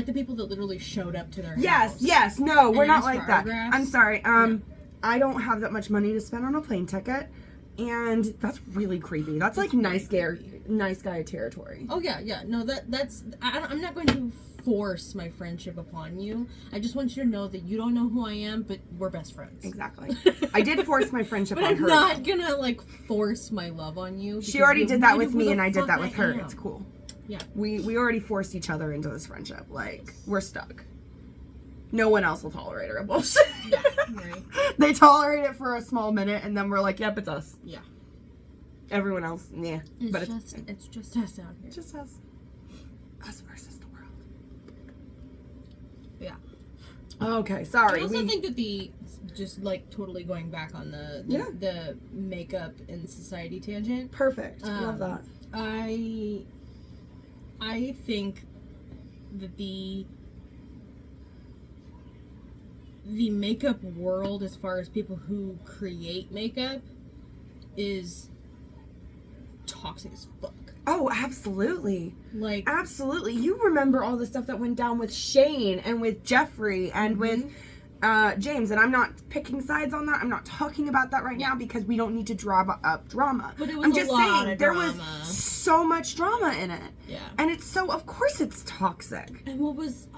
the people that literally showed up to their Yes, house. yes, no, we're and not asked like for that. autographs. I'm sorry. No. I don't have that much money to spend on a plane ticket, and that's really creepy. That's like nice guy territory. Oh yeah. No, that's I'm not going to force my friendship upon you. I just want you to know that you don't know who I am, but we're best friends. Exactly. I did force my friendship But on I'm her. not gonna like force my love on you. She because already you did that knew with who me, the and I did fuck that with her. am. It's cool. Yeah. We already forced each other into this friendship. Like, we're stuck. No one else will tolerate her bullshit. Yeah, right. They tolerate it for a small minute, and then we're like, yep, it's us. Yeah. Everyone else, yeah. But It's just us out here. it's just us. Us versus the world. Yeah. Okay, sorry. I also think that just like totally going back on the makeup in society tangent. Perfect. Love that. I think that the makeup world, as far as people who create makeup, is toxic as fuck. Oh, absolutely. Like, Absolutely. You remember all the stuff that went down with Shane and with Jeffrey and with James, and I'm not picking sides on that. I'm not talking about that right now because we don't need to draw up drama. But it was I'm a just lot saying of there drama. was so much drama in it. yeah. And it's so, of course it's toxic. And what was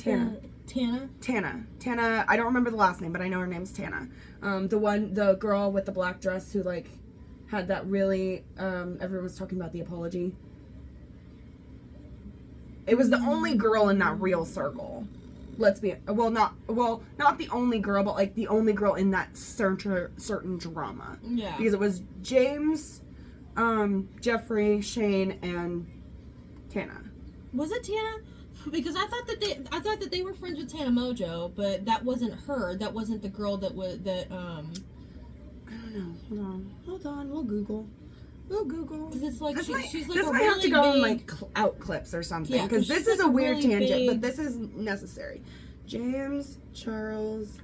her name? Tana. I don't remember the last name, but I know her name's Tana. The girl with the black dress who like had that really everyone was talking about the apology. It was the only girl in that real circle. Not the only girl, but like the only girl in that certain drama. Yeah. Because it was James, Jeffrey, Shane, and Tana. Was it Tana? Because I thought that they were friends with Tana Mojo, but that wasn't her. That wasn't the girl that was that. I don't know. Hold on. We'll Google. Because it's like she's like this a might really have to go big, in like out clips or something. Yeah, Because 'cause this she's is like a a weird really tangent, but big- this is necessary. James, Charles,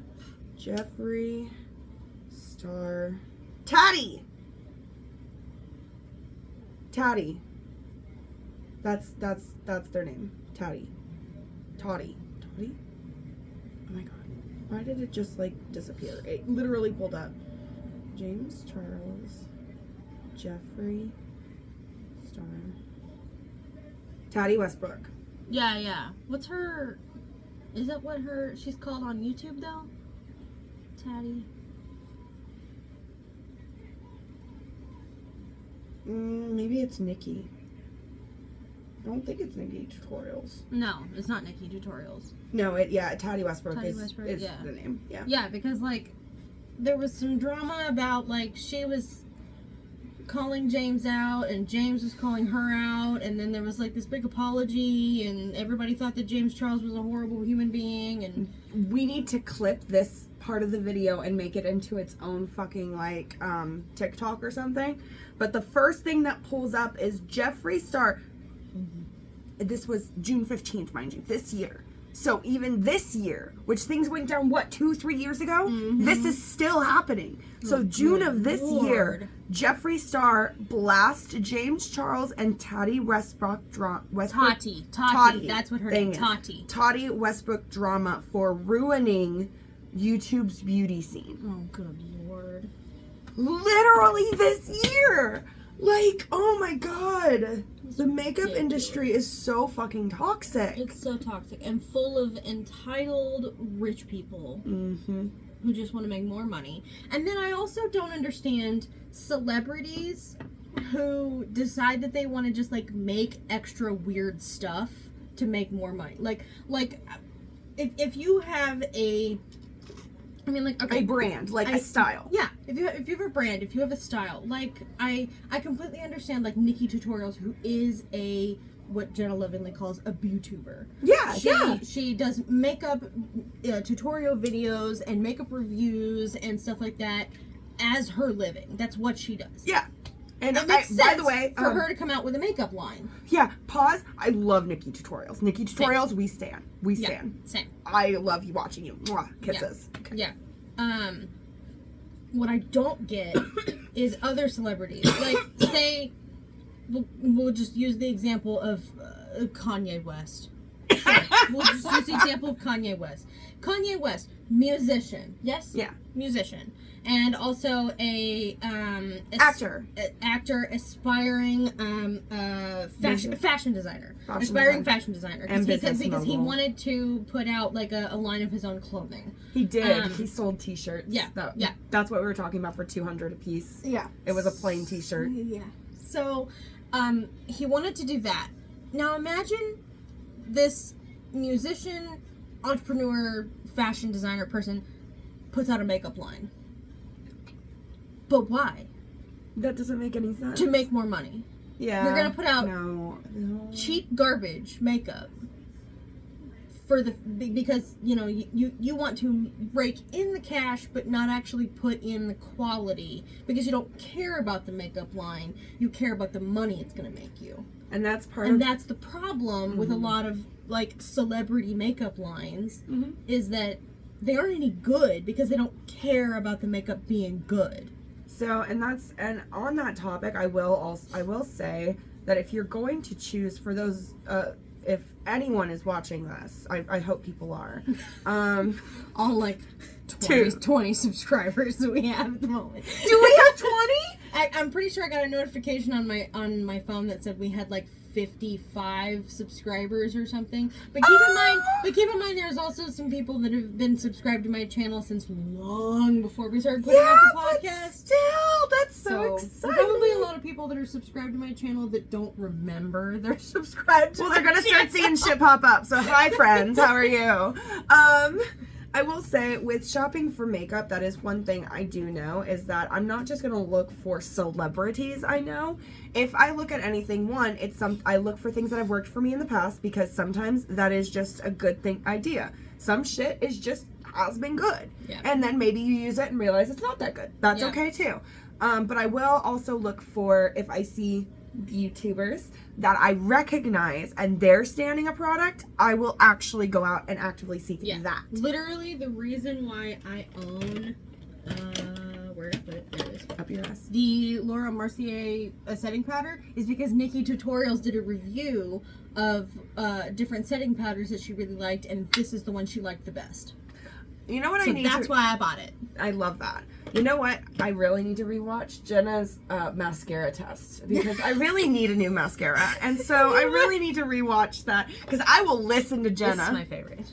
Jeffrey, Star, Taddy. That's their name. Toddy. Oh my god. Why did it just like disappear? It literally pulled up. James, Charles, Jeffrey, Star, Taddy Westbrook. Yeah. What's her? Is that what she's called on YouTube though? Taddy. Maybe it's Nikki. I don't think it's Nikki Tutorials. No, it's not Nikki Tutorials. No, Taddy Westbrook Taddy is Westbrook, is yeah. the name. Yeah. Yeah, because like there was some drama about like she was calling James out and James was calling her out, and then there was like this big apology and everybody thought that James Charles was a horrible human being, and We need to clip this part of the video and make it into its own fucking like TikTok or something. But the first thing that pulls up is Jeffree Star. This was June 15th, mind you, this year. So even this year, which things went down, 2-3 years ago? This is still happening. So June of this year, Jeffree Star blast James Charles and Tati Westbrook Tati. That's what her name is. Tati Westbrook drama for ruining YouTube's beauty scene. Oh, good lord. Literally this year! Like, oh my god. The makeup industry is so fucking toxic. It's so toxic and full of entitled rich people who just want to make more money. And then I also don't understand celebrities who decide that they want to just like make extra weird stuff to make more money. Like if you have a I mean, like, okay. A brand, like a style. Yeah, if you have a brand, if you have a style, like I completely understand like Nikki Tutorials, who is what Jenna lovingly calls a beautuber. Yeah, She does makeup tutorial videos and makeup reviews and stuff like that as her living. That's what she does. Yeah. And it makes sense by the way, for her to come out with a makeup line. Yeah, pause. I love Nikki Tutorials. Nikki Tutorials, we stan. We stan. Same. I love you watching you. Mwah, kisses. Yeah. Okay. Yeah. What I don't get is other celebrities. Like, say, we'll just use the example of Kanye West. We'll just use the example of Kanye West. Kanye West, musician. Yes? Yeah. Musician. And also actor, aspiring fashion designer, fashion designer, because he wanted to put out like a line of his own clothing. He did. He sold T-shirts. Yeah, That's what we were talking about for $200 a piece. Yeah, it was a plain T-shirt. Yeah. So, he wanted to do that. Now imagine this musician, entrepreneur, fashion designer person puts out a makeup line. But why? That doesn't make any sense. To make more money. Yeah. You're gonna put out cheap garbage makeup because you want to rake in the cash but not actually put in the quality because you don't care about the makeup line. You care about the money it's gonna make you. And that's that's the problem with a lot of like celebrity makeup lines is that they aren't any good because they don't care about the makeup being good. So, and on that topic, I will say that if you're going to choose for those, if anyone is watching this, I hope people are, all like 20 subscribers that we have at the moment. Do we have 20? I'm pretty sure I got a notification on my phone that said we had like 55 subscribers or something. But keep in mind there's also some people that have been subscribed to my channel since long before we started putting out the podcast. But still, that's so exciting. Probably a lot of people that are subscribed to my channel that don't remember they're subscribed. Well, they're gonna start seeing shit pop up. So hi friends, how are you? I will say with shopping for makeup, that is one thing I do know is that I'm not just gonna look for celebrities I know. If I look at anything, I look for things that have worked for me in the past because sometimes that is just a good idea. Some shit has been good. Yeah. And then maybe you use it and realize it's not that good. That's okay too. But I will also look for if I see YouTubers that I recognize and they're standing a product, I will actually go out and actively seek that. Literally the reason why I own where did I put it? There it is. Up your ass. The Laura Mercier setting powder is because Nikki Tutorials did a review of different setting powders that she really liked, and this is the one she liked the best. You know what that's why I bought it. I love that. You know what? I really need to rewatch Jenna's mascara test because I really need a new mascara, and so I really need to rewatch that because I will listen to Jenna. This is my favorite.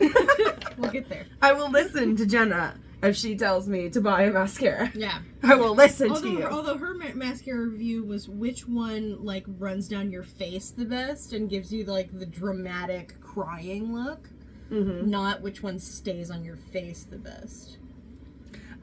We'll get there. I will listen to Jenna if she tells me to buy a mascara. Yeah. I will listen to you. Although her mascara review was which one like runs down your face the best and gives you like the dramatic crying look, not which one stays on your face the best.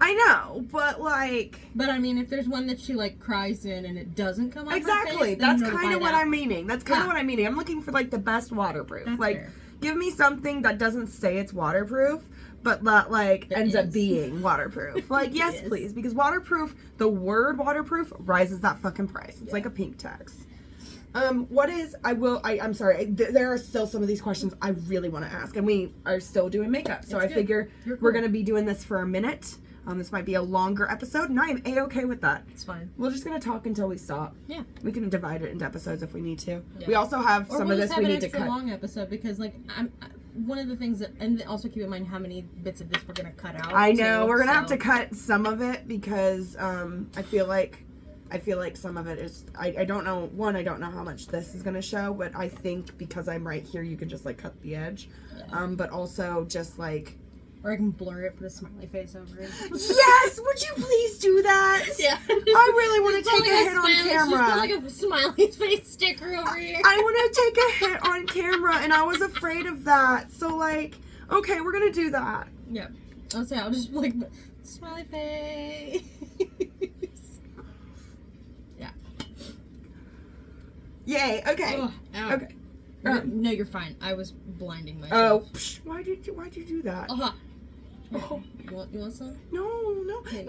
I know, but I mean, if there's one that she like cries in and it doesn't come on exactly, her face, that's kind of what I'm meaning. That's kind of what I'm meaning. I'm looking for like the best waterproof. That's fair. Give me something that doesn't say it's waterproof, but that ends up being waterproof. Yes, please, because waterproof, the word waterproof rises that fucking price. It's like a pink tax. I'm sorry. There are still some of these questions I really want to ask, and we are still doing makeup, so I figure we're gonna be doing this for a minute. This might be a longer episode, and I am A-okay with that. It's fine. We're just going to talk until we stop. Yeah. We can divide it into episodes if we need to. Yeah. We also have some of this we need to cut. Or we'll just have an extra long episode, because, one of the things that, and also keep in mind how many bits of this we're going to cut out. I know. We're going to have to cut some of it, because I feel like some of it is, I don't know, I don't know how much this is going to show, but I think because I'm right here, you can just, cut the edge. Yeah. But also just, or I can blur it, put a smiley face over it. Yes! Would you please do that? Yeah. I really want to take a hit on camera. Just put a smiley face sticker over here. I want to take a hit on camera, and I was afraid of that. So, okay, we're going to do that. Yeah. I'll say I'll just like smiley face. Yeah. Yay. Okay. Ugh, ow. Okay. No, you're fine. I was blinding myself. Oh, psh, why'd you do that? Uh-huh. Oh. You want some? No. Okay.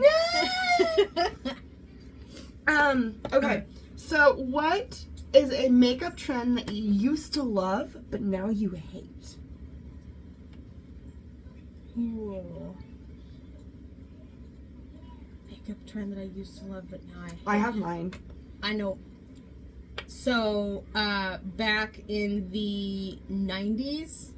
No. Okay. So, what is a makeup trend that you used to love, but now you hate? Ooh. Makeup trend that I used to love, but now I hate. I have mine. I know. So, back in the 90s,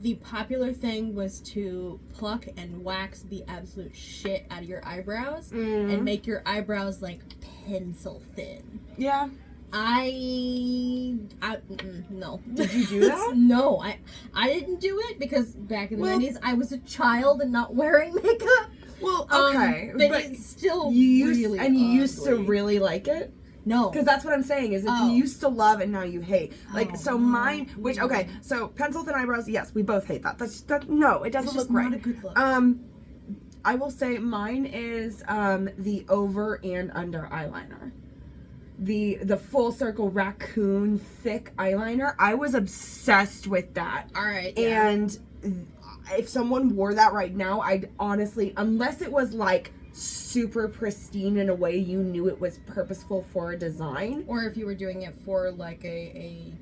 the popular thing was to pluck and wax the absolute shit out of your eyebrows and make your eyebrows like pencil thin. Yeah. No. Did you do that? No, I didn't do it because back in the 90s I was a child and not wearing makeup. Well, okay, but it's still you used really and you ugly. used to really like it. No, Because that's what I'm saying is that you used to love and now you hate. Like, so mine, which, okay, so pencil thin eyebrows, yes, we both hate that. No, it doesn't look right. Not a good look. I will say mine is the over and under eyeliner. The full circle raccoon thick eyeliner. I was obsessed with that. All right. Yeah. And if someone wore that right now, I'd honestly, unless it was like super pristine in a way you knew it was purposeful for a design, Or if you were doing it for like a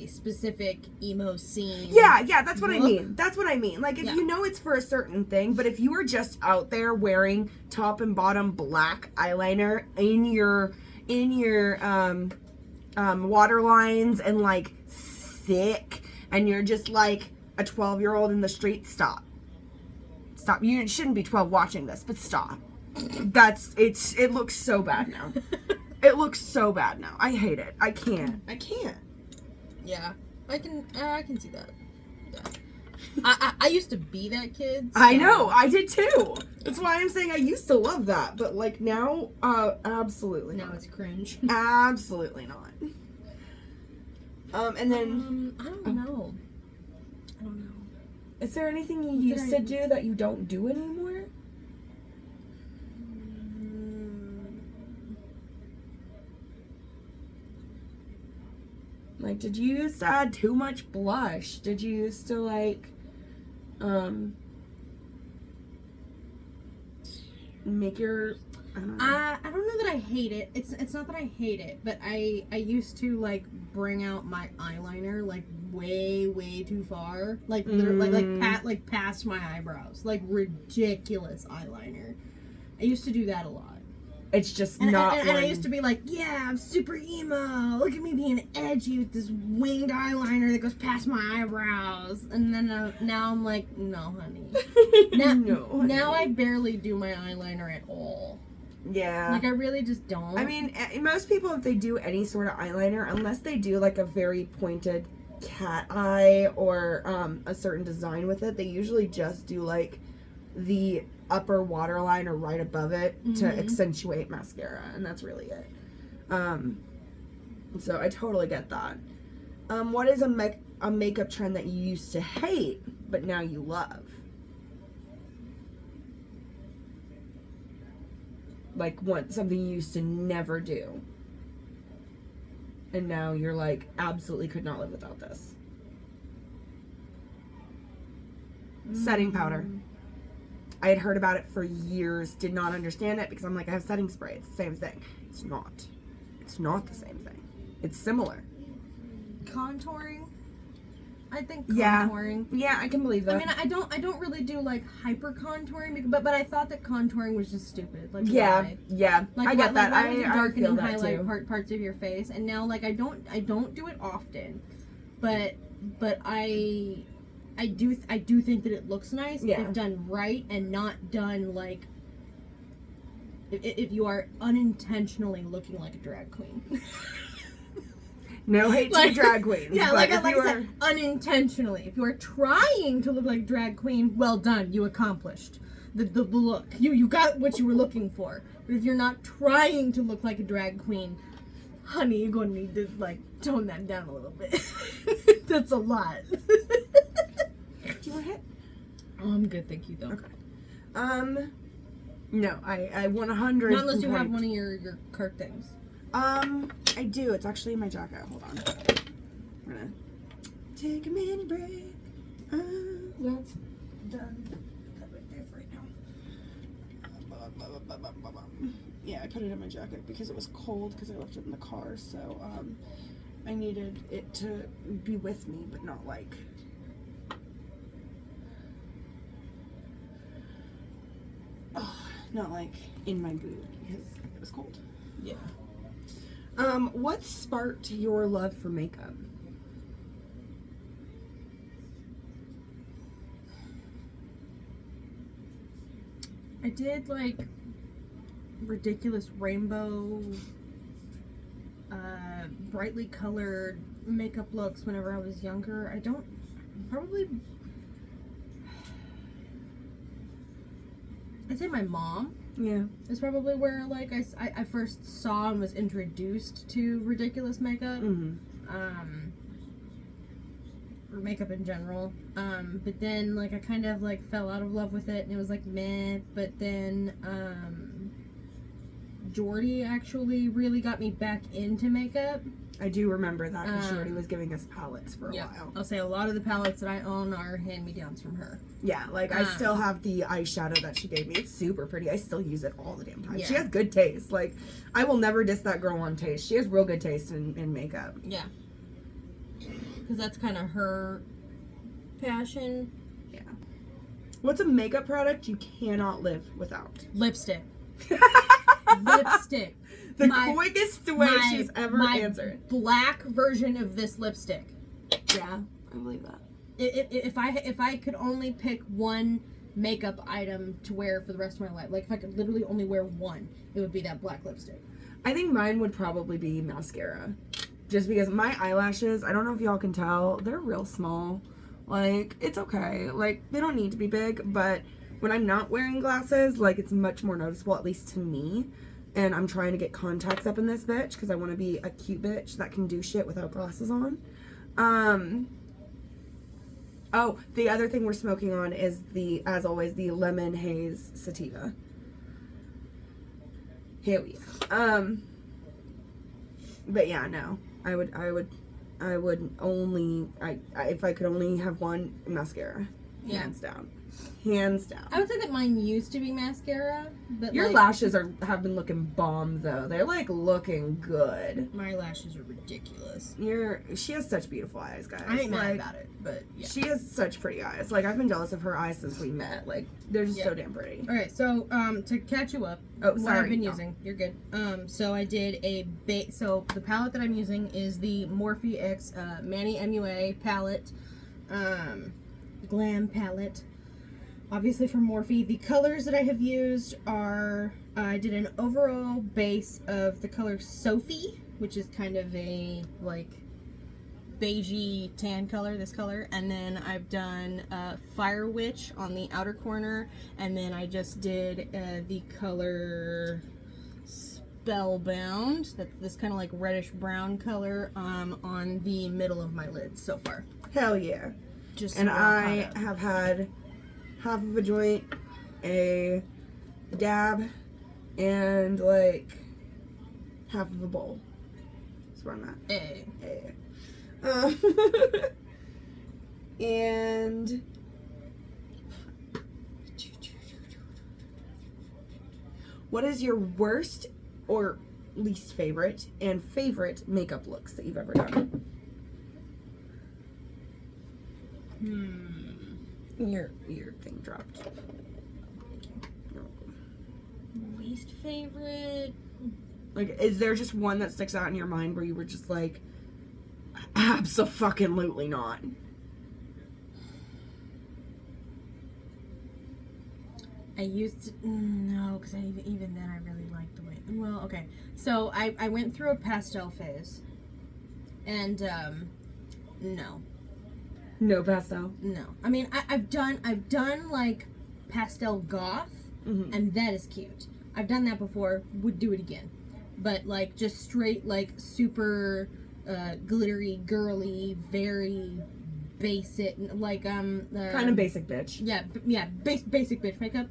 specific emo scene. yeah, that's what I look. mean. That's what I mean. Like, if Yeah. you know it's for a certain thing, but if you were just out there wearing top and bottom black eyeliner in your water lines and like thick, and you're just like a 12-year-old in the street, stop. You shouldn't be 12 watching this, but stop. It looks so bad now. It looks so bad now. I hate it. I can't. Yeah, I can see that. Yeah. I used to be that kid. So. I know, I did too. That's why I'm saying I used to love that, but like now, absolutely Now not. it's cringe. Absolutely not. And then, I don't know. is there anything you used to do that you don't do anymore? Like, did you used to add too much blush? Did you used to like, make your, I don't know. I don't know that I hate it. It's not that I hate it, but I used to like bring out my eyeliner like way too far, like literally like past my eyebrows, like ridiculous eyeliner. I used to do that a lot. It's just And not. I used to be like, yeah, I'm super emo. Look at me being edgy with this winged eyeliner that goes past my eyebrows. And then now I'm like, no, honey. Now I barely do my eyeliner at all. Yeah. Like, I really just don't. I mean, most people, if they do any sort of eyeliner, unless they do like a very pointed cat eye or a certain design with it, they usually just do like the upper waterline or right above it to accentuate mascara, and that's really it. So I totally get that. What is a makeup trend that you used to hate but now you love? Like, something you used to never do and now you're like, absolutely could not live without this. Setting powder. I had heard about it for years, did not understand it because I'm like, I have setting spray. It's the same thing. It's not. It's not the same thing. It's similar. Contouring? I think contouring. Yeah, I can believe that. I mean, I don't really do like hyper contouring, but I thought that contouring was just stupid. Like, yeah, why? yeah. Like, I get that. Why would you darken feel and that highlight too. parts of your face? And now, like, I don't do it often, but I do think that it looks nice if done right and not done like if you are unintentionally looking like a drag queen. No hate to the drag queens. Yeah, but like if I you said, unintentionally. If you are trying to look like a drag queen, well done. You accomplished the look. You got what you were looking for. But if you're not trying to look like a drag queen, honey, you're going to need to like tone that down a little bit. That's a lot. Do you want to hit? Oh, I'm good, thank you, though. Okay. No, I 100. Not unless you have one of your cart things. I do. It's actually in my jacket. Hold on. I'm gonna take a mini break. That's done. Put that right there for right now. Yeah, I put it in my jacket because it was cold because I left it in the car. So, I needed it to be with me, but not like. Not like in my boot because it was cold. Yeah. What sparked your love for makeup? I did like ridiculous rainbow, brightly colored makeup looks whenever I was younger. I'd say my mom. Yeah. Is probably where like I first saw and was introduced to ridiculous makeup. Or makeup in general. But then like I kind of like fell out of love with it and it was like meh. But then Jordy actually really got me back into makeup. I do remember that because Jordy was giving us palettes for a Yeah, while. I'll say a lot of the palettes that I own are hand-me-downs from her. Yeah, like I still have the eyeshadow that she gave me. It's super pretty. I still use it all the damn time. Yeah. She has good taste. Like, I will never diss that girl on taste. She has real good taste in makeup. Yeah. Because that's kind of her passion. Yeah. What's a makeup product you cannot live without? Lipstick. Lipstick. The quickest way she's ever answered. Black version of this lipstick. Yeah, I believe that. If I could only pick one makeup item to wear for the rest of my life, like if I could literally only wear one, it would be that black lipstick. I think mine would probably be mascara. Just because my eyelashes, I don't know if y'all can tell, they're real small. Like, it's okay. Like, they don't need to be big, but when I'm not wearing glasses, like, it's much more noticeable, at least to me. And I'm trying to get contacts up in this bitch because I want to be a cute bitch that can do shit without glasses on. Oh, the other thing we're smoking on is as always, the Lemon Haze Sativa. Hell yeah. But yeah, no. I would only, if I could only have one, mascara. Yeah. Hands down. Hands down. I would say that mine used to be mascara, but Your like, lashes have been looking bomb though. They're like looking good. my lashes are ridiculous. She has such beautiful eyes, guys. I ain't mad Like, about it, but yeah. She has such pretty eyes. Like, I've been jealous of her eyes since we met. Like, they're just so damn pretty. Okay, so to catch you up, Oh, what sorry. I've been using, you're good. So I did so the palette that I'm using is the Morphe X Manny MUA palette, glam palette. Obviously from Morphe. The colors that I have used are, I did an overall base of the color Sophie, which is kind of a, like, beigey tan color, this color. And then I've done Fire Witch on the outer corner. And then I just did the color Spellbound. That's this kind of like reddish brown color on the middle of my lids so far. Hell yeah. Just And so I have had half of a joint, a dab, and like half of a bowl. That's where I'm at. Hey. And what is your worst or least favorite and favorite makeup looks that you've ever done? Your thing dropped. Least favorite? Like, is there just one that sticks out in your mind where you were just like, abso-fucking-lutely not? I used to, no, because even then I really liked the way, well, okay. So I went through a pastel phase, and no. No pastel? No. I mean, I've done like pastel goth, and that is cute. I've done that before, would do it again. But like just straight like super glittery, girly, very basic, like kind of basic bitch. Yeah, basic bitch makeup.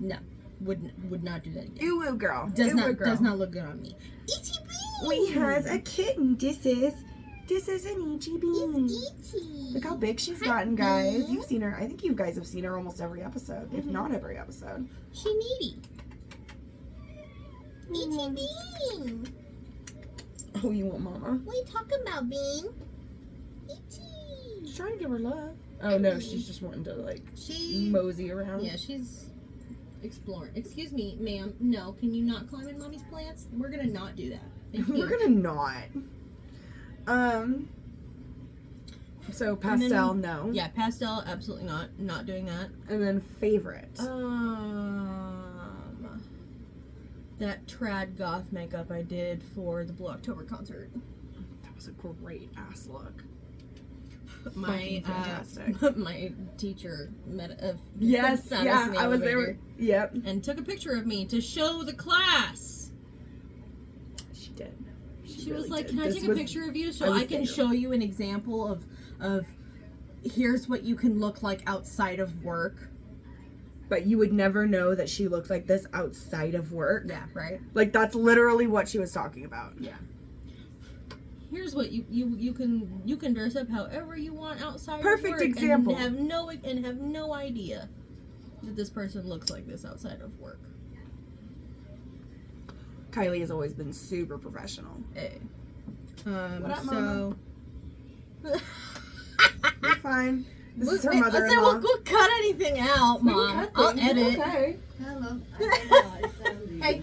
No, would not do that again. Ooh, girl. Does not look good on me. Itchy bean. We has a kitten. This is an itchy bean. Look how big she's gotten, guys. You've seen her. I think you guys have seen her almost every episode, if not every episode. She needy. Itchy bean. Oh, you want mama? What are you talking about, Bean? Itchy. She's trying to give her love. Oh no, she's just wanting to like mosey around. Yeah, she's exploring. Excuse me, ma'am. No, can you not climb in mommy's plants? We're gonna not do that. We're gonna not. So pastel, no. Yeah, pastel, absolutely not doing that. And then favorite. That trad goth makeup I did for the Blue October concert. That was a great ass look. My fantastic. My teacher yes, found us yeah, in the I was elevator there. Yep. And took a picture of me to show the class. She did. She really was like, did. "Can I take a picture of you so I can show you an example of here's what you can look like outside of work." But you would never know that she looked like this outside of work. Yeah, right. Like that's literally what she was talking about. Yeah. Here's what you can dress up however you want outside Perfect of work example. and have no idea that this person looks like this outside of work. Kylie has always been super professional. Hey. What up, so You're fine. This is her Let's mother-in-law. we'll cut anything out, Mom. I'll edit. Okay. Hello. Hey.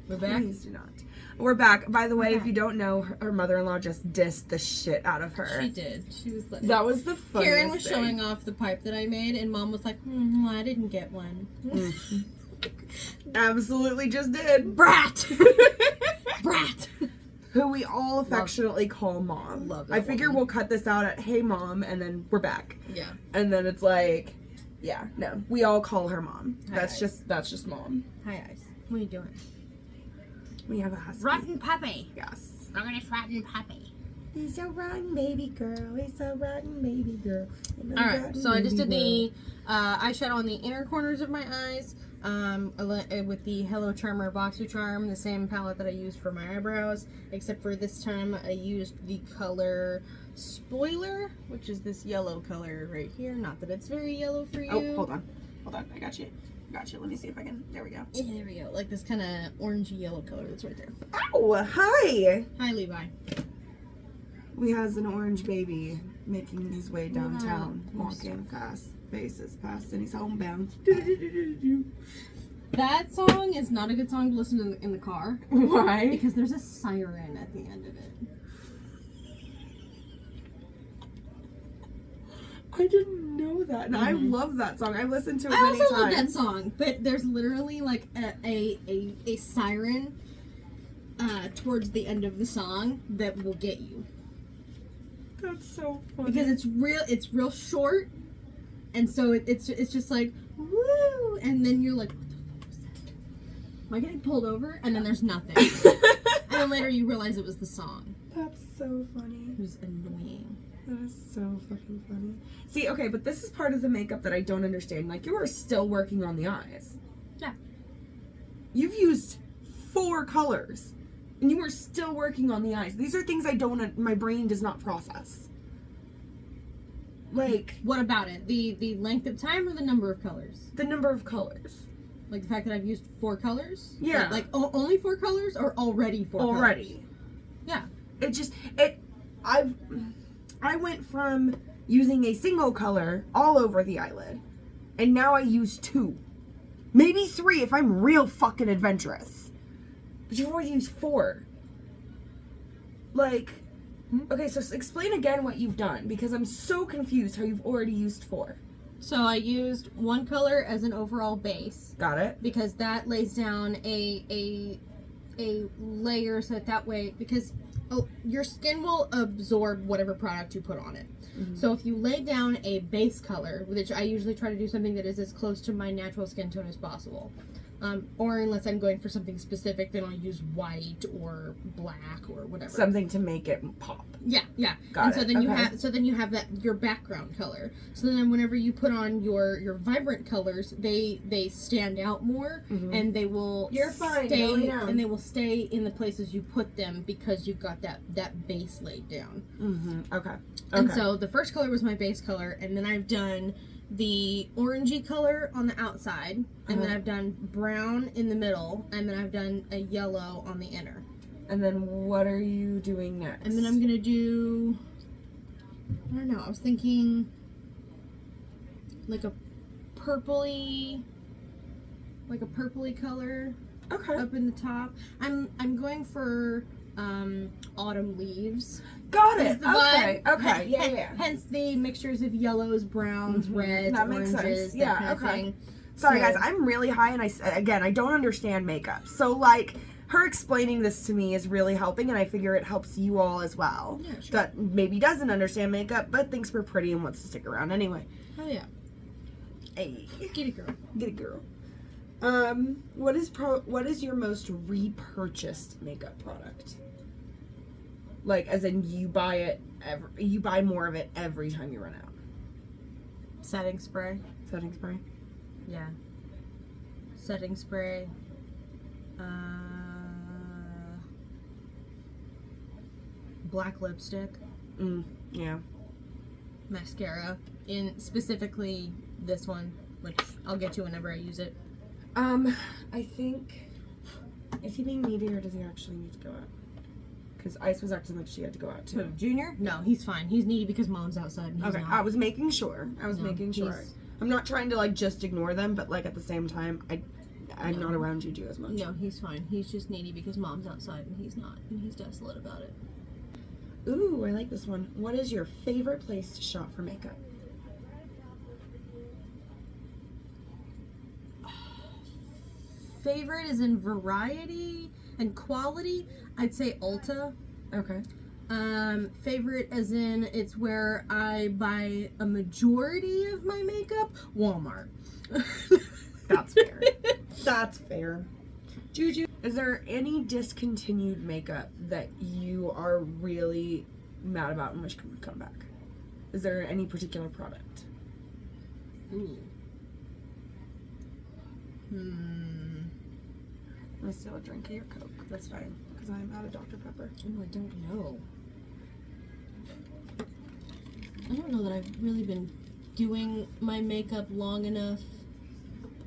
We're back. Please do not. We're back. By the way, if you don't know, her mother-in-law just dissed the shit out of her. She did. She was like, that was the funniest Karen was thing. showing off the pipe that I made, and Mom was like, well, I didn't get one. Absolutely just did. Brat! Brat! Who we all affectionately call Mom. Love that I figure woman. we'll cut this out at, hey, Mom, and then we're back. Yeah. And then it's like, yeah, no. We all call her Mom. Hi, That's just Mom. Hi, Ice. What are you doing? We have a husky. Rotten puppy. Yes. I'm gonna rotten puppy. He's a rotten baby girl. He's a rotten baby girl. Alright, so I just did the eyeshadow on the inner corners of my eyes with the Hello Charmer boxycharm, the same palette that I used for my eyebrows, except for this time I used the color Spoiler, which is this yellow color right here. Not that it's very yellow for you. Oh, hold on. I got you. Let me see if I can. There we go. Yeah, there we go. Like this kind of orangey yellow color that's right there. Oh, hi. Hi, Levi. We has an orange baby making his way downtown, Wow. walking fast, faces past, and he's homebound. That song is not a good song to listen to in the car. Why? Because there's a siren at the end of it. I didn't know that. And I love that song. I've listened to it I many also times. love that song, but there's literally like a siren towards the end of the song that will get you. That's so funny. Because it's real short, and so it's just like woo, and then you're like, am I getting pulled over? And then there's nothing, and then later you realize it was the song. That's so funny. It was annoying. That is so fucking funny. See, okay, but this is part of the makeup that I don't understand. Like, you are still working on the eyes. Yeah. You've used 4 colors, and you are still working on the eyes. These are things my brain does not process. Like, What about it? The length of time or the number of colors? the number of colors. Like the fact that I've used 4 colors? Yeah. Like only 4 colors or already 4 colors? Already. Yeah. I went from using a single color all over the eyelid, and now I use 2. Maybe 3 if I'm real fucking adventurous. But you've already used 4. Like, okay, so explain again what you've done, because I'm so confused how you've already used 4. So I used 1 color as an overall base. Got it? Because that lays down a layer so that way, because your skin will absorb whatever product you put on it. Mm-hmm. So if you lay down a base color, which I usually try to do something that is as close to my natural skin tone as possible, Or unless I'm going for something specific, then I'll use white or black or whatever. Something to make it pop. Yeah, yeah. Got and so it. then Okay. you have that your background color. So then whenever you put on your vibrant colors, they stand out more, and they will stay and they will stay in the places you put them because you've got that base laid down. Okay. And so the first color was my base color, and then I've done the orangey color on the outside, and then I've done brown in the middle, and then I've done a yellow on the inner. And then what are you doing next? And then I'm gonna do, I don't know, I was thinking like a purpley color. Okay. Up in the top. I'm going for autumn leaves. Got it. The vibe. Okay. Yeah. Hence the mixtures of yellows, browns, reds, That makes oranges, sense. that Yeah. kind of Okay. thing. Sorry, So- guys. I'm really high, and I don't understand makeup. So like, her explaining this to me is really helping, and I figure it helps you all as well. Yeah, sure. That maybe doesn't understand makeup, but thinks we're pretty and wants to stick around anyway. Oh yeah. Hey, Get it, girl. get it, girl. What is your most repurchased makeup product? Like, as in you buy more of it every time you run out. Setting spray. Setting spray. Yeah. Setting spray. Black lipstick. Yeah. Mascara. Specifically this one, which I'll get to whenever I use it. I think, is he being needy or does he actually need to go out? Because Ice was acting like she had to go out too. Who, Junior? No, he's fine. He's needy because Mom's outside and he's Okay, not. I was making sure. No, making sure. he's- I'm not trying to like just ignore them, but like at the same time, I'm not around Juju as much. No, he's fine. He's just needy because Mom's outside and he's not. And he's desolate about it. Ooh, I like this one. What is your favorite place to shop for makeup? Favorite is in variety and quality. I'd say Ulta. Okay. Favorite as in it's where I buy a majority of my makeup. Walmart. That's fair. That's fair. Juju, is there any discontinued makeup that you are really mad about and wish would come back? Is there any particular product? Ooh. I'm gonna steal a drink of your Coke. That's fine, because I'm out of Dr. Pepper. Oh, I don't know. I don't know that I've really been doing my makeup long enough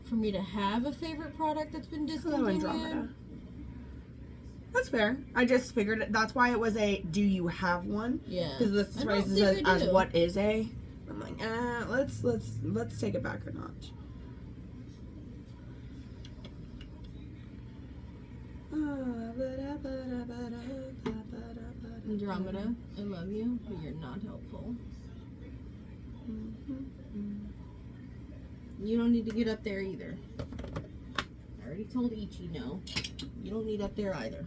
for me to have a favorite product that's been Hello, discontinued. Andromeda. That's fair. I just figured that's why it was a do you have one? Yeah. Because this I don't raises think it I as do. what is a. I'm like, let's take it back a notch. Andromeda, I love you, but you're not helpful. You don't need to get up there either. I already told Ichi no. You don't need up there either.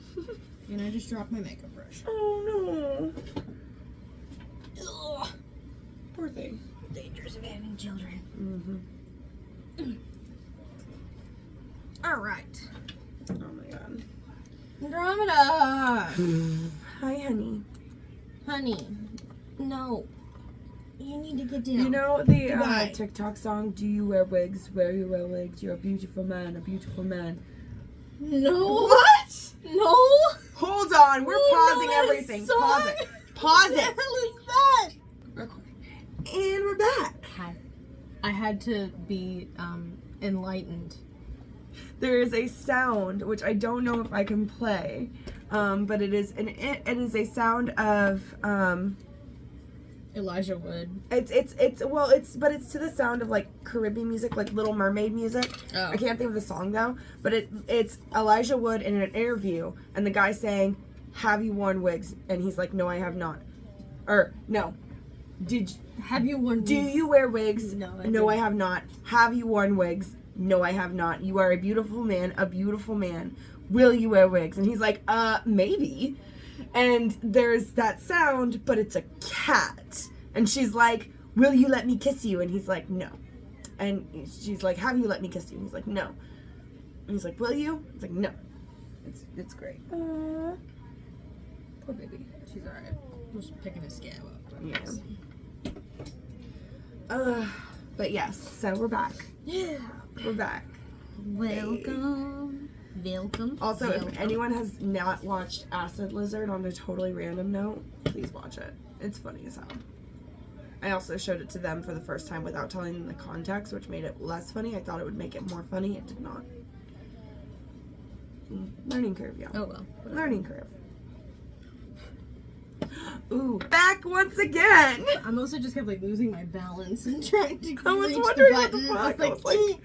And I just dropped my makeup brush. Oh no. Ugh. Poor thing. Dangers of having children. Alright. Oh my god. Andromeda! Hi, honey. Honey, no. You need to get down. You know the Goodbye. TikTok song, do you wear wigs? Where you wear wigs? You're a beautiful man, a beautiful man. No. What? No. Hold on, we're Oh, pausing no, that everything. song. Pause it. Pause What the it. hell is that? Record. And we're back. Hi. I had to be enlightened. There is a sound which I don't know if I can play, but it is a sound of Elijah Wood. it's to the sound of like Caribbean music, like Little Mermaid music. Oh. I can't think of the song though, but it's Elijah Wood in an interview, and the guy saying, "Have you worn wigs?" And he's like, "No, I have not." Or no, Have you worn do you wear wigs? No, No, I have not. Have you worn wigs? No, I have not. You are a beautiful man, a beautiful man. Will you wear wigs? And he's like, maybe. And there's that sound, but it's a cat. And she's like, will you let me kiss you? And he's like, no. And she's like, have you let me kiss you? And he's like, no. And he's like, will you? It's like, no. It's great. Poor baby. She's alright. Just picking his scab up. Yeah. But yes, so we're back. Yeah. We're back. Welcome. Welcome. Also, welcome. if anyone has not watched Acid Lizard on a totally random note, please watch it. It's funny as hell. I also showed it to them for the first time without telling them the context, which made it less funny. I thought it would make it more funny. It did not. Learning curve, y'all. Oh well. Whatever. Learning curve. Ooh, back once again. I'm also just kept like losing my balance and trying to I was reach wondering the what the button. fuck. I was like,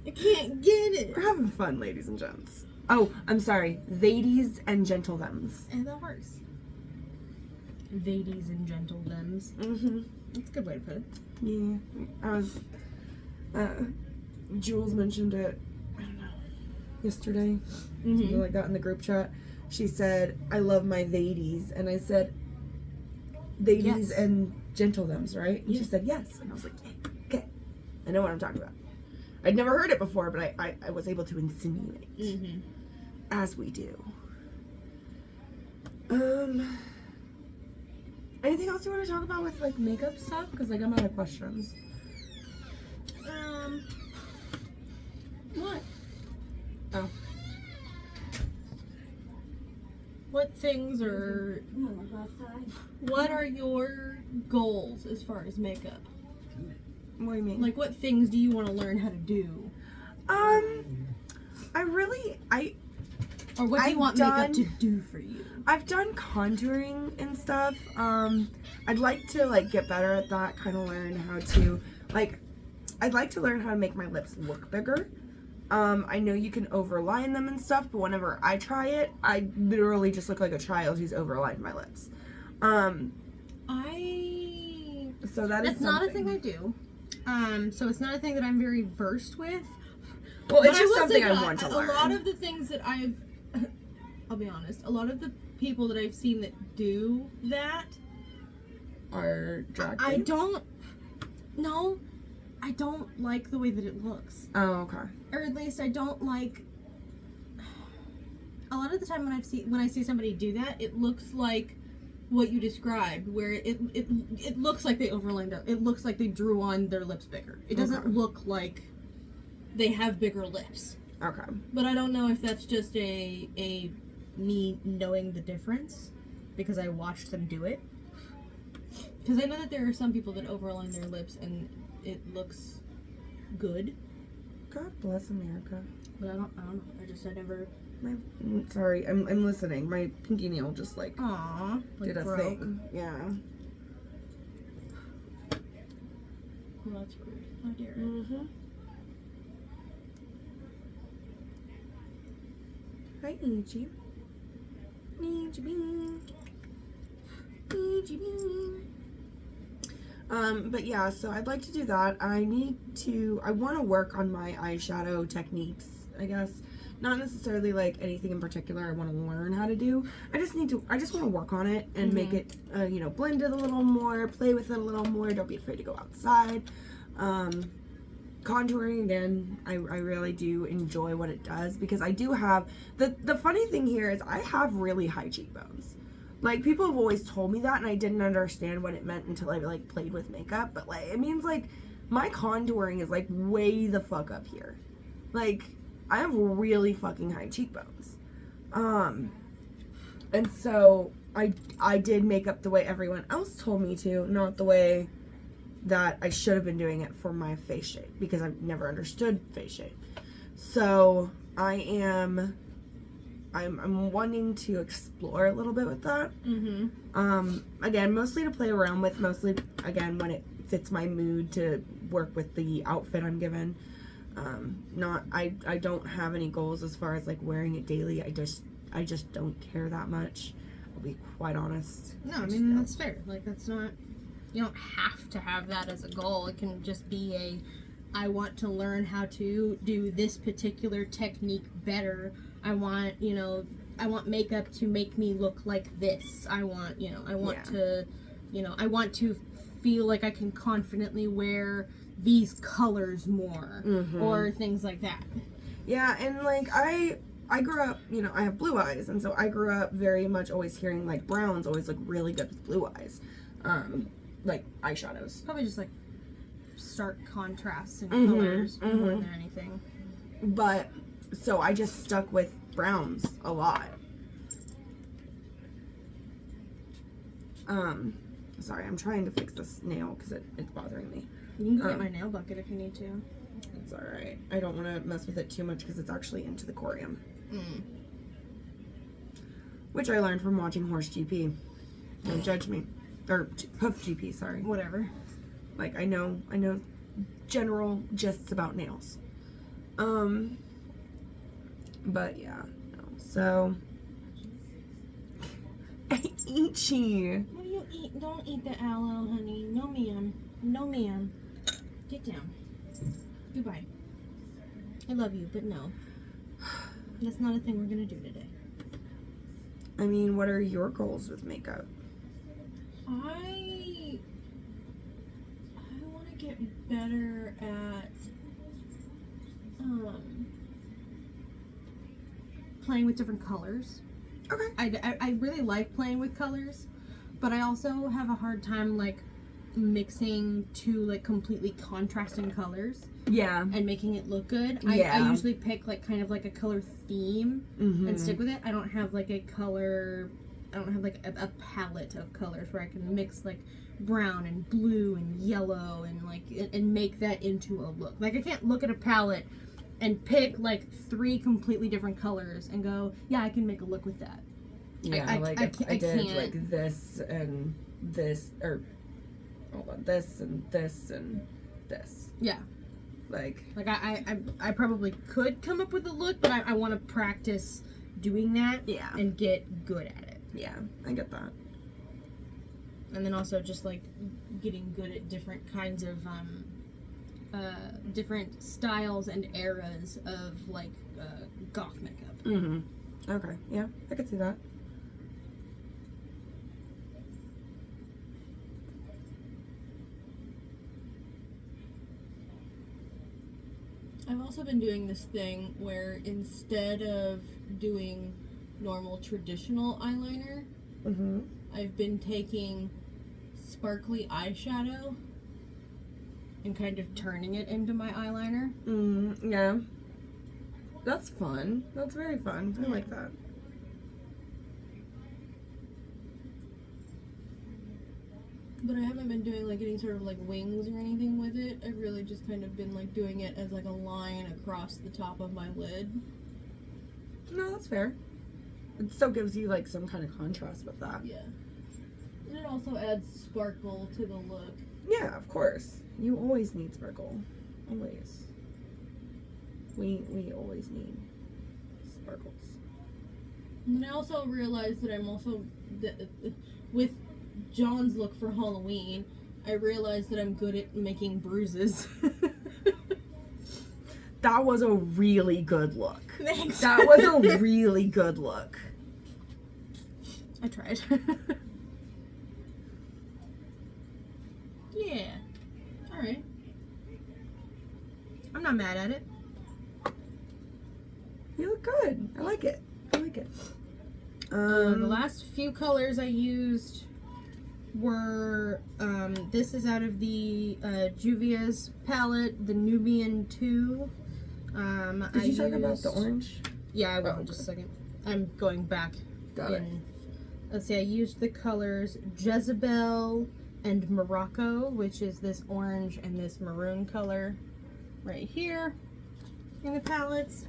I can't get it. We're having fun, ladies and gents. Oh, I'm sorry. Ladies and gentlethems. And that works. Ladies and gentlethems. Mm-hmm. That's a good way to put it. Yeah. I was, Jules mentioned it, I don't know, yesterday. Something like that in the group chat. She said, I love my ladies. And I said, ladies Yes. and gentlethems, right? And Yeah. she said, yes. And I was like, yeah, okay. I know what I'm talking about. I'd never heard it before, but I was able to insinuate. As we do. Anything else you want to talk about with like makeup stuff? Because like I'm out of questions. What? Oh. What things are... What are your goals as far as makeup? What do you mean? Like, what things do you want to learn how to do? Or what do you want makeup to do for you? I've done contouring and stuff. I'd like to like get better at that, kind of learn how to like, I'd like to learn how to make my lips look bigger. I know you can overline them and stuff, but whenever I try it, I literally just look like a child who's overlined my lips. So That's not a thing I do. So it's not a thing that I'm very versed with. Well, But it's I just will something say I that want to learn. A lot of the things that I'll be honest, a lot of the people that I've seen that do that are drag I queens? I don't like the way that it looks. Oh, okay. Or at least I don't like. A lot of the time when I see somebody do that, it looks like what you described, where it looks like they overlined their. It looks like they drew on their lips bigger. It doesn't look like they have bigger lips. Okay. But I don't know if that's just a me knowing the difference because I watched them do it. Because I know that there are some people that overline their lips and it looks good. God bless America. But I don't know. I never. Sorry, I'm listening. My pinky nail just like Aww. did a thing. Yeah. Well, that's rude. How dare it? Mm-hmm. Hi, Ichi. Ichi bean. Ichi bean. But yeah, so I'd like to do that. I want to work on my eyeshadow techniques, I guess. Not necessarily like anything in particular I want to learn how to do. I just want to work on it and make it, blend it a little more, play with it a little more. Don't be afraid to go outside. Contouring, again, I really do enjoy what it does because I do have, the funny thing here is I have really high cheekbones. Like, people have always told me that and I didn't understand what it meant until I like played with makeup, but like, it means like my contouring is like way the fuck up here. Like, I have really fucking high cheekbones. And so I did makeup the way everyone else told me to, not the way that I should have been doing it for my face shape because I've never understood face shape. So I'm wanting to explore a little bit with that. Again, mostly to play around with, mostly again when it fits my mood to work with the outfit I'm given. I don't have any goals as far as like wearing it daily. I just don't care that much. I'll be quite honest. No, I mean that's fair. Like that's not. You don't have to have that as a goal. It can just be I want to learn how to do this particular technique better. I want makeup to make me look like this. I want to feel like I can confidently wear these colors more, or things like that. Yeah, and like I grew up, you know, I have blue eyes, and so I grew up very much always hearing like browns always look really good with blue eyes, like eyeshadows. Probably just like stark contrasts in colors more than anything. But so I just stuck with browns a lot. Sorry, I'm trying to fix this nail because it's bothering me. You can go get my nail bucket if you need to. It's alright. I don't want to mess with it too much because it's actually into the corium. Which I learned from watching Horse GP. Don't judge me. Or Hoof GP, sorry. Whatever. Like, I know general gists about nails. But yeah. No. So... Itchy. What do you eat? Don't eat the aloe, honey. No, ma'am. No, ma'am. Get down. Goodbye. I love you, but no. That's not a thing we're gonna do today. I mean, what are your goals with makeup? I want to get better at playing with different colors. Okay. I really like playing with colors, but I also have a hard time like mixing two like completely contrasting colors. Yeah. And making it look good. Yeah. I usually pick like kind of like a color theme and stick with it. I don't have like a palette of colors where I can mix like brown and blue and yellow and like and make that into a look. Like I can't look at a palette and pick like 3 completely different colors and go, yeah, I can make a look with that. Yeah, I did can't. like this and this, or hold on, this and this and this. Yeah. Like I probably could come up with a look, but I want to practice doing that. Yeah. And get good at it. Yeah, I get that. And then also just like getting good at different kinds of different styles and eras of like goth makeup. Okay, yeah, I could see that. I've also been doing this thing where instead of doing normal traditional eyeliner, I've been taking sparkly eyeshadow and kind of turning it into my eyeliner. Yeah. That's fun. That's very fun. I like that. But I haven't been doing like any sort of like wings or anything with it. I've really just kind of been like doing it as like a line across the top of my lid. No, that's fair. It still gives you like some kind of contrast with that. Yeah. And it also adds sparkle to the look. Yeah, of course. You always need sparkle. Always. We always need sparkles. And then I also realized that I'm also, with John's look for Halloween, I realized that I'm good at making bruises. That was a really good look. Thanks. That was a really good look. I tried. Yeah. Alright. I'm not mad at it. You look good. I like it. I like it. The last few colors I used were, this is out of the Juvia's palette, the Nubian 2. Did you talk about the orange? Yeah, I will in just a second. I'm going back. Got it. Let's see, I used the colors Jezebel and Morocco, which is this orange and this maroon color right here in the palettes.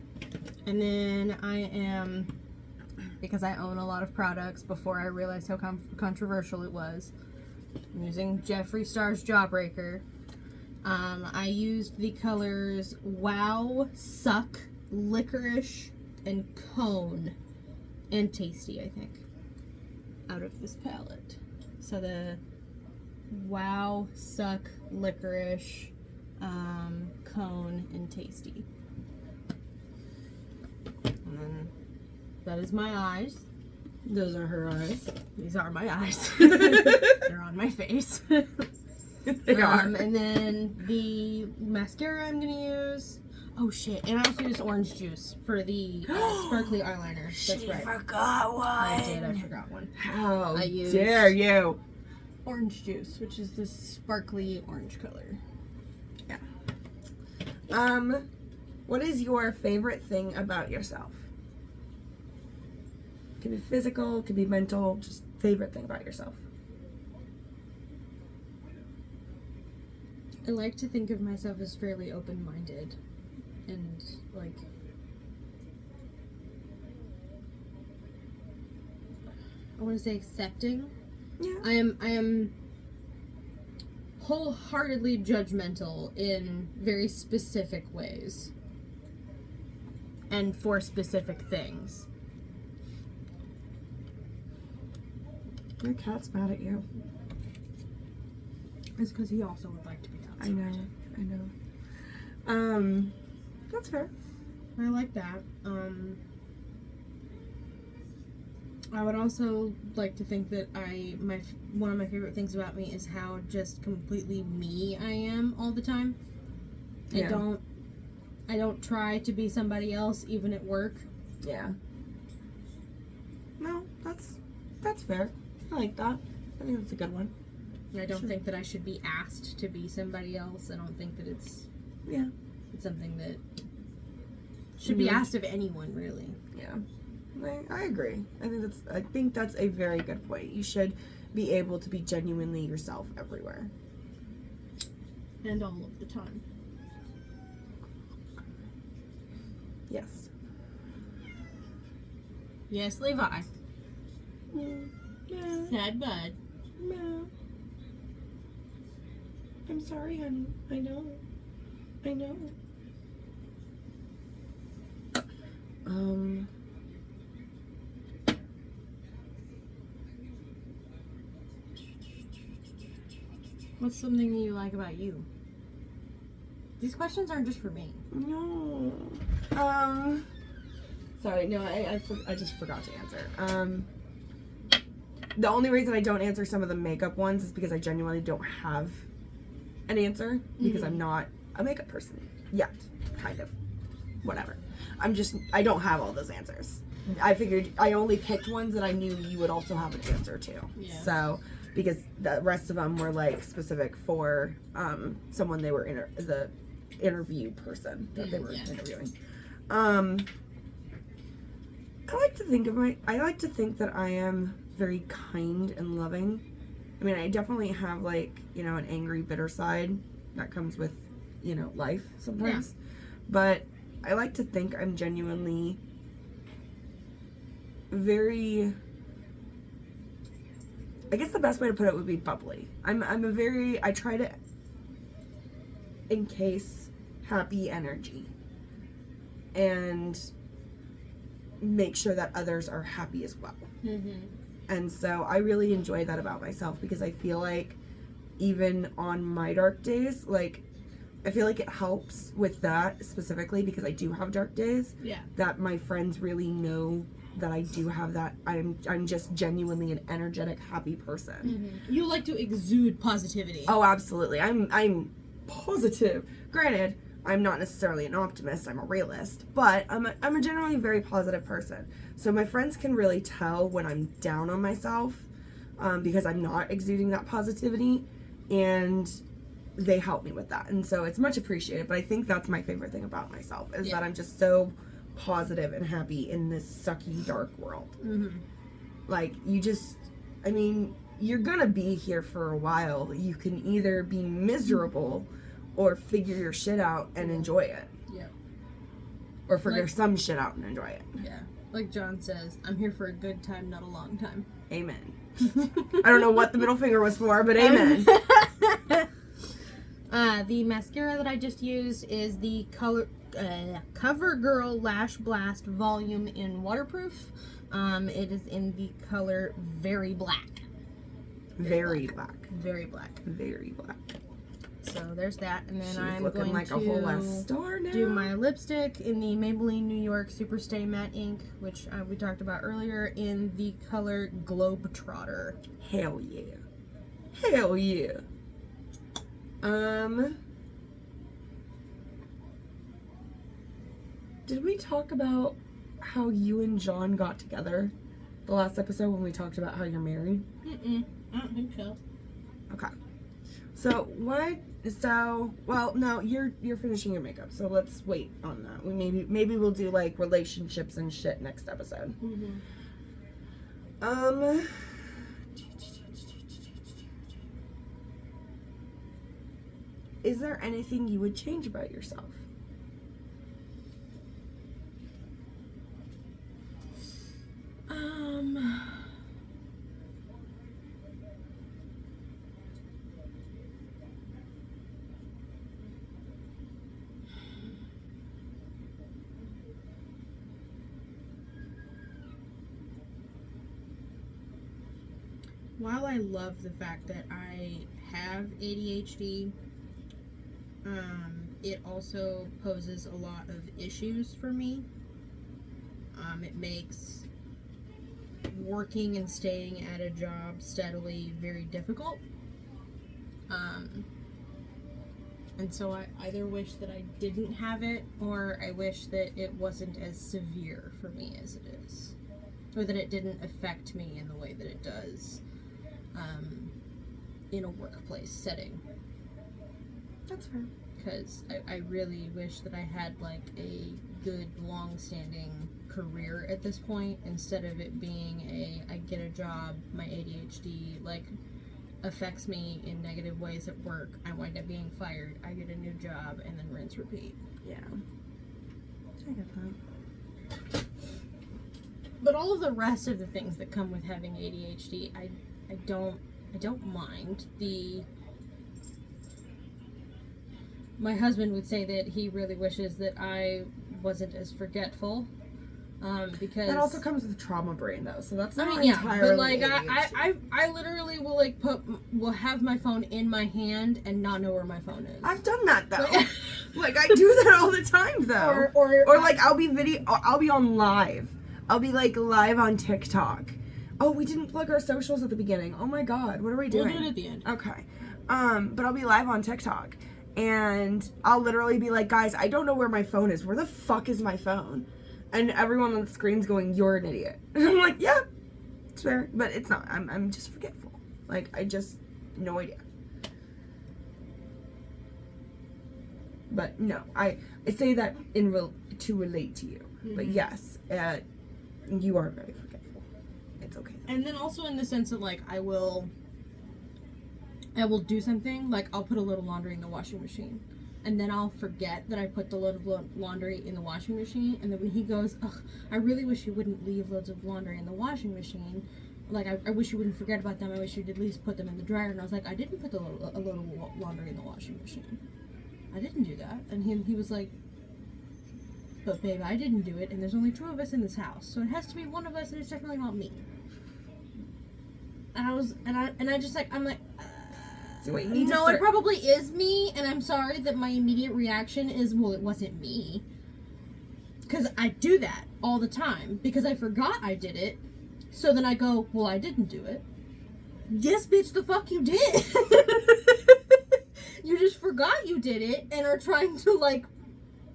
And then I am, because I own a lot of products before I realized how controversial it was, I'm using Jeffree Star's Jawbreaker. I used the colors Wow, Suck, Licorice, and Cone, and Tasty, I think, out of this palette. So the Wow, Suck, Licorice, Cone, and Tasty. And then that is my eyes. Those are her eyes. These are my eyes. They're on my face. They are. And then the mascara I'm gonna use. Oh shit! And I also use orange juice for the sparkly eyeliner. That's She right. forgot one. I did. I forgot one. How I used dare you? Orange juice, which is this sparkly orange color. Yeah. What is your favorite thing about yourself? Could be physical, could be mental. Just favorite thing about yourself. I like to think of myself as fairly open-minded and like I want to say accepting. Yeah. I am wholeheartedly judgmental in very specific ways and for specific things. Your cat's mad at you. It's because he also would like to be outside. I know. That's fair. I like that. I would also like to think that one of my favorite things about me is how just completely me I am all the time. Yeah. I don't try to be somebody else even at work. Yeah. No, that's fair. I like that. I think that's a good one. I don't think that I should be asked to be somebody else. I don't think that it's something that should be asked of anyone, really. Yeah. I agree. I think that's a very good point. You should be able to be genuinely yourself everywhere. And all of the time. Yes. Yes, Levi. Yeah. Sad bud. No. I'm sorry, honey. I know. What's something that you like about you? These questions aren't just for me. No. Sorry, no, I just forgot to answer. The only reason I don't answer some of the makeup ones is because I genuinely don't have an answer because I'm not a makeup person yet, kind of. Whatever. I don't have all those answers. I figured I only picked ones that I knew you would also have an answer to. Yeah. So, because the rest of them were like specific for someone they were the interview person that they were interviewing. I like to think that I am very kind and loving. I mean, I definitely have like, an angry, bitter side that comes with, life sometimes. Yeah. But I like to think I'm genuinely very, I guess the best way to put it would be bubbly. I try to encase happy energy and make sure that others are happy as well. Mm-hmm. And so I really enjoy that about myself because I feel like even on my dark days, like I feel like it helps with that specifically because I do have dark days. Yeah. That my friends really know that I do have that. I'm just genuinely an energetic, happy person. Mm-hmm. You like to exude positivity. Oh, absolutely. I'm positive. Granted, I'm not necessarily an optimist. I'm a realist, but I'm a generally very positive person. So my friends can really tell when I'm down on myself because I'm not exuding that positivity, and they help me with that. And so it's much appreciated. But I think that's my favorite thing about myself is that I'm just so positive and happy in this sucky, dark world. Mm-hmm. Like you're gonna be here for a while. You can either be miserable or figure your shit out and enjoy it. Yeah. Or figure some shit out and enjoy it. Yeah. Like John says, I'm here for a good time, not a long time. Amen. I don't know what the middle finger was for, but amen. The mascara that I just used is the CoverGirl Lash Blast Volume in Waterproof. It is in the color Very Black. Very black. Very black. Very black. So there's that, and then She's I'm looking going like a whole ass star now. Do my lipstick in the Maybelline New York Superstay Matte Ink, which we talked about earlier, in the color Globetrotter. Hell yeah. Hell yeah. Did we talk about how you and John got together the last episode when we talked about how you're married? I don't think so. Okay. So well, no, you're finishing your makeup, so let's wait on that. Maybe we'll do like relationships and shit next episode. Is there anything you would change about yourself? While I love the fact that I have ADHD, it also poses a lot of issues for me. It makes working and staying at a job steadily very difficult. And so I either wish that I didn't have it, or I wish that it wasn't as severe for me as it is. Or that it didn't affect me in the way that it does in a workplace setting. That's fair. Because I really wish that I had like a good long-standing career at this point, instead of it being I get a job, my ADHD like affects me in negative ways at work, I wind up being fired, I get a new job, and then rinse repeat. Yeah, I get that. But all of the rest of the things that come with having ADHD, I don't mind. My husband would say that he really wishes that I wasn't as forgetful, because that also comes with trauma brain though, so that's not yeah, entirely but like ADHD. I literally will like will have my phone in my hand and not know where my phone is. I've done that though. Like I do that all the time though. Or like I'll be on live. I'll be like live on TikTok. Oh, we didn't plug our socials at the beginning. Oh my god, what are we doing? We'll do it at the end. Okay. But I'll be live on TikTok. And I'll literally be like, guys, I don't know where my phone is. Where the fuck is my phone? And everyone on the screen's going, you're an idiot. And I'm like, yeah, it's fair. But it's not. I'm just forgetful. Like, I just, no idea. But no, I say that to relate to you. Mm-hmm. But yes, you are very forgetful. It's okay though. And then also in the sense that, like, I will do something, like I'll put a load of laundry in the washing machine, and then I'll forget that I put the load of laundry in the washing machine, and then when he goes, ugh, I really wish you wouldn't leave loads of laundry in the washing machine, like I wish you wouldn't forget about them, I wish you'd at least put them in the dryer, and I was like, I didn't put a load of laundry in the washing machine. I didn't do that. And he was like, but babe, I didn't do it, and there's only 2 of us in this house, so it has to be one of us, and it's definitely not me. And I'm like, no, it probably is me, and I'm sorry that my immediate reaction is, well, it wasn't me. Because I do that all the time, because I forgot I did it, so then I go, well, I didn't do it. Yes, bitch, the fuck you did. You just forgot you did it, and are trying to, like,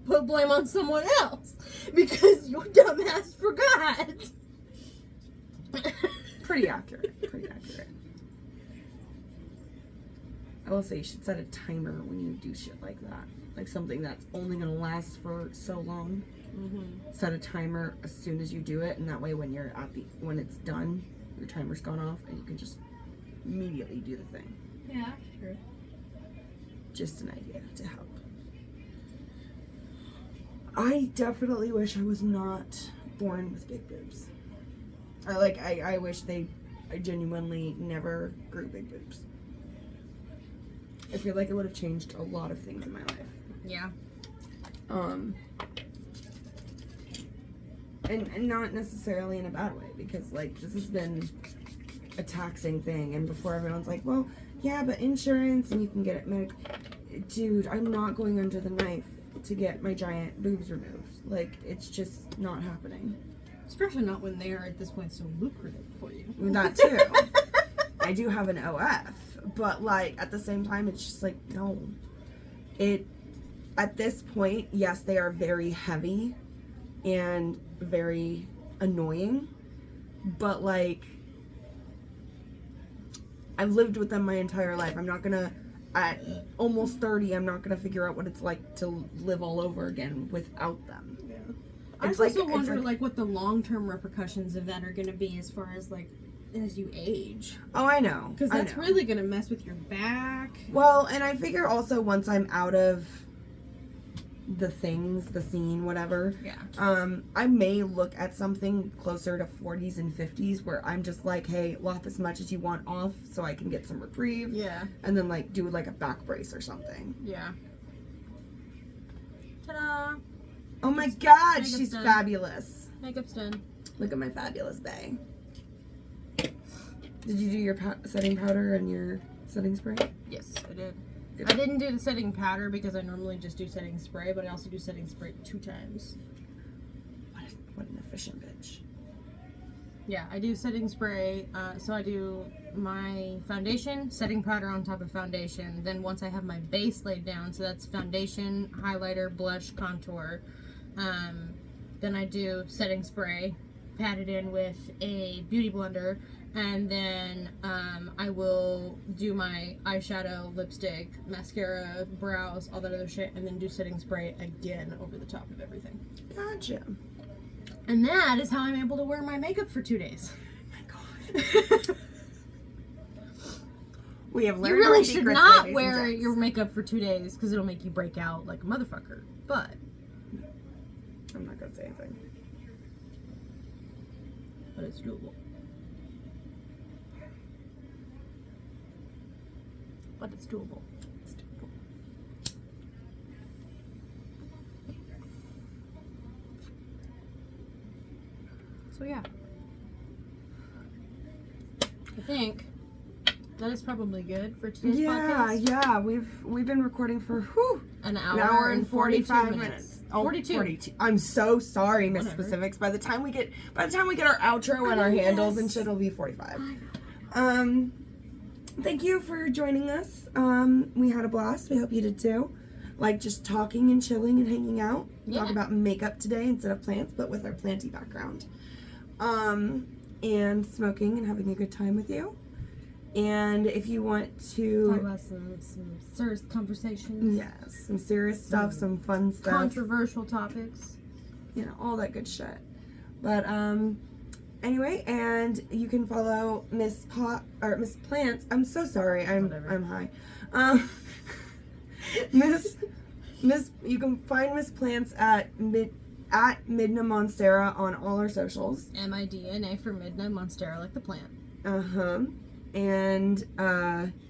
put blame on someone else, because your dumbass forgot. Pretty accurate. I will say you should set a timer when you do shit like that. Like something that's only gonna last for so long. Mm-hmm. Set a timer as soon as you do it, and that way when you're when it's done, your timer's gone off, and you can just immediately do the thing. Yeah, sure. Just an idea to help. I definitely wish I was not born with big boobs. I wish I genuinely never grew big boobs. I feel like it would have changed a lot of things in my life. Yeah. And not necessarily in a bad way, because like this has been a taxing thing, and before everyone's like, well, yeah, but insurance and you can get it medical. Dude, I'm not going under the knife to get my giant boobs removed. Like, it's just not happening. Especially not when they are at this point so lucrative for you. That too. I do have an OF, but like at the same time, it's just like, no. At this point, yes, they are very heavy and very annoying, but like, I've lived with them my entire life. I'm not gonna, at almost 30, I'm not gonna figure out what it's like to live all over again without them. Yeah. I also wonder like what the long-term repercussions of that are gonna be as far as like as you age. Oh, I know. Because that's really gonna mess with your back. Well, and I figure also once I'm out of the scene, whatever. Yeah. I may look at something closer to 40s and 50s where I'm just like, hey, lop as much as you want off so I can get some reprieve. Yeah. And then like do like a back brace or something. Yeah. Ta-da! Oh my god, Makeup's she's done. fabulous. Makeup's done. Look at my fabulous bae. Did you do your setting powder and your setting spray? Yes, I did. Good. I didn't do the setting powder because I normally just do setting spray, but I also do setting spray 2 times. What an efficient bitch. Yeah, I do setting spray. So I do my foundation, setting powder on top of foundation. Then once I have my base laid down, so that's foundation, highlighter, blush, contour. Then I do setting spray, pat it in with a beauty blender, and then I will do my eyeshadow, lipstick, mascara, brows, all that other shit, and then do setting spray again over the top of everything. Gotcha. And that is how I'm able to wear my makeup for 2 days. Oh my god. We have learned You really our should secrets, not ladies wear and gents. your makeup for 2 days because it'll make you break out like a motherfucker. But I'm not gonna say anything. it's doable. But it's doable. It's doable. So yeah. I think that is probably good for today's podcast. Yeah. We've been recording for An an hour and 45 42 minutes. Oh, 42. I'm so sorry, Miss Whatever. Specifics. By the time we get our outro and our handles and shit, it'll be 45. Thank you for joining us. We had a blast. We hope you did too. Like just talking and chilling and hanging out. Yeah. Talk about makeup today instead of plants, but with our planty background. And smoking and having a good time with you. And if you want to Talk about some serious conversations. yes, some serious stuff, some fun stuff. Controversial topics. You know, all that good shit. But anyway, and you can follow Miss Plants. I'm so sorry. Whatever. I'm high. You can find Miss Plants at Midna Monstera on all our socials. MIDNA for Midna Monstera, like the plant. And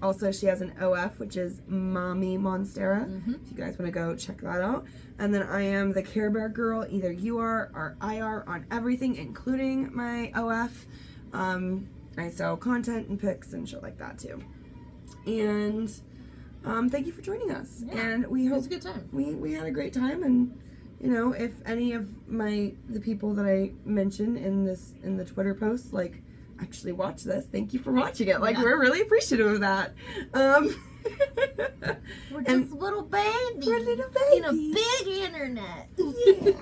also she has an OF, which is Mommy Monstera. If you guys want to go check that out. And then I am the Care Bear Girl. Either you are or I are on everything, including my OF. I sell content and pics and shit like that too. And thank you for joining us. Yeah, and we hope it was a good time. We had a great time. And you know, if any of the people that I mentioned in the Twitter post actually watch this, thank you for watching it. We're really appreciative of that. We're just little babies. We're little in a babies. big internet. Yeah.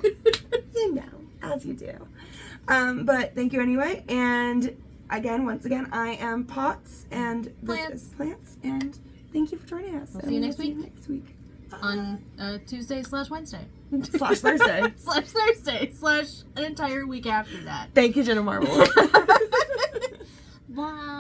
You know, as you do. But thank you anyway. And once again, I am Potts and this is Plants. And thank you for joining us. We'll see you next See you week. next week. On Tuesday/Wednesday. /Thursday. /Thursday/ an entire week after that. Thank you, Jenna Marbles. Bye.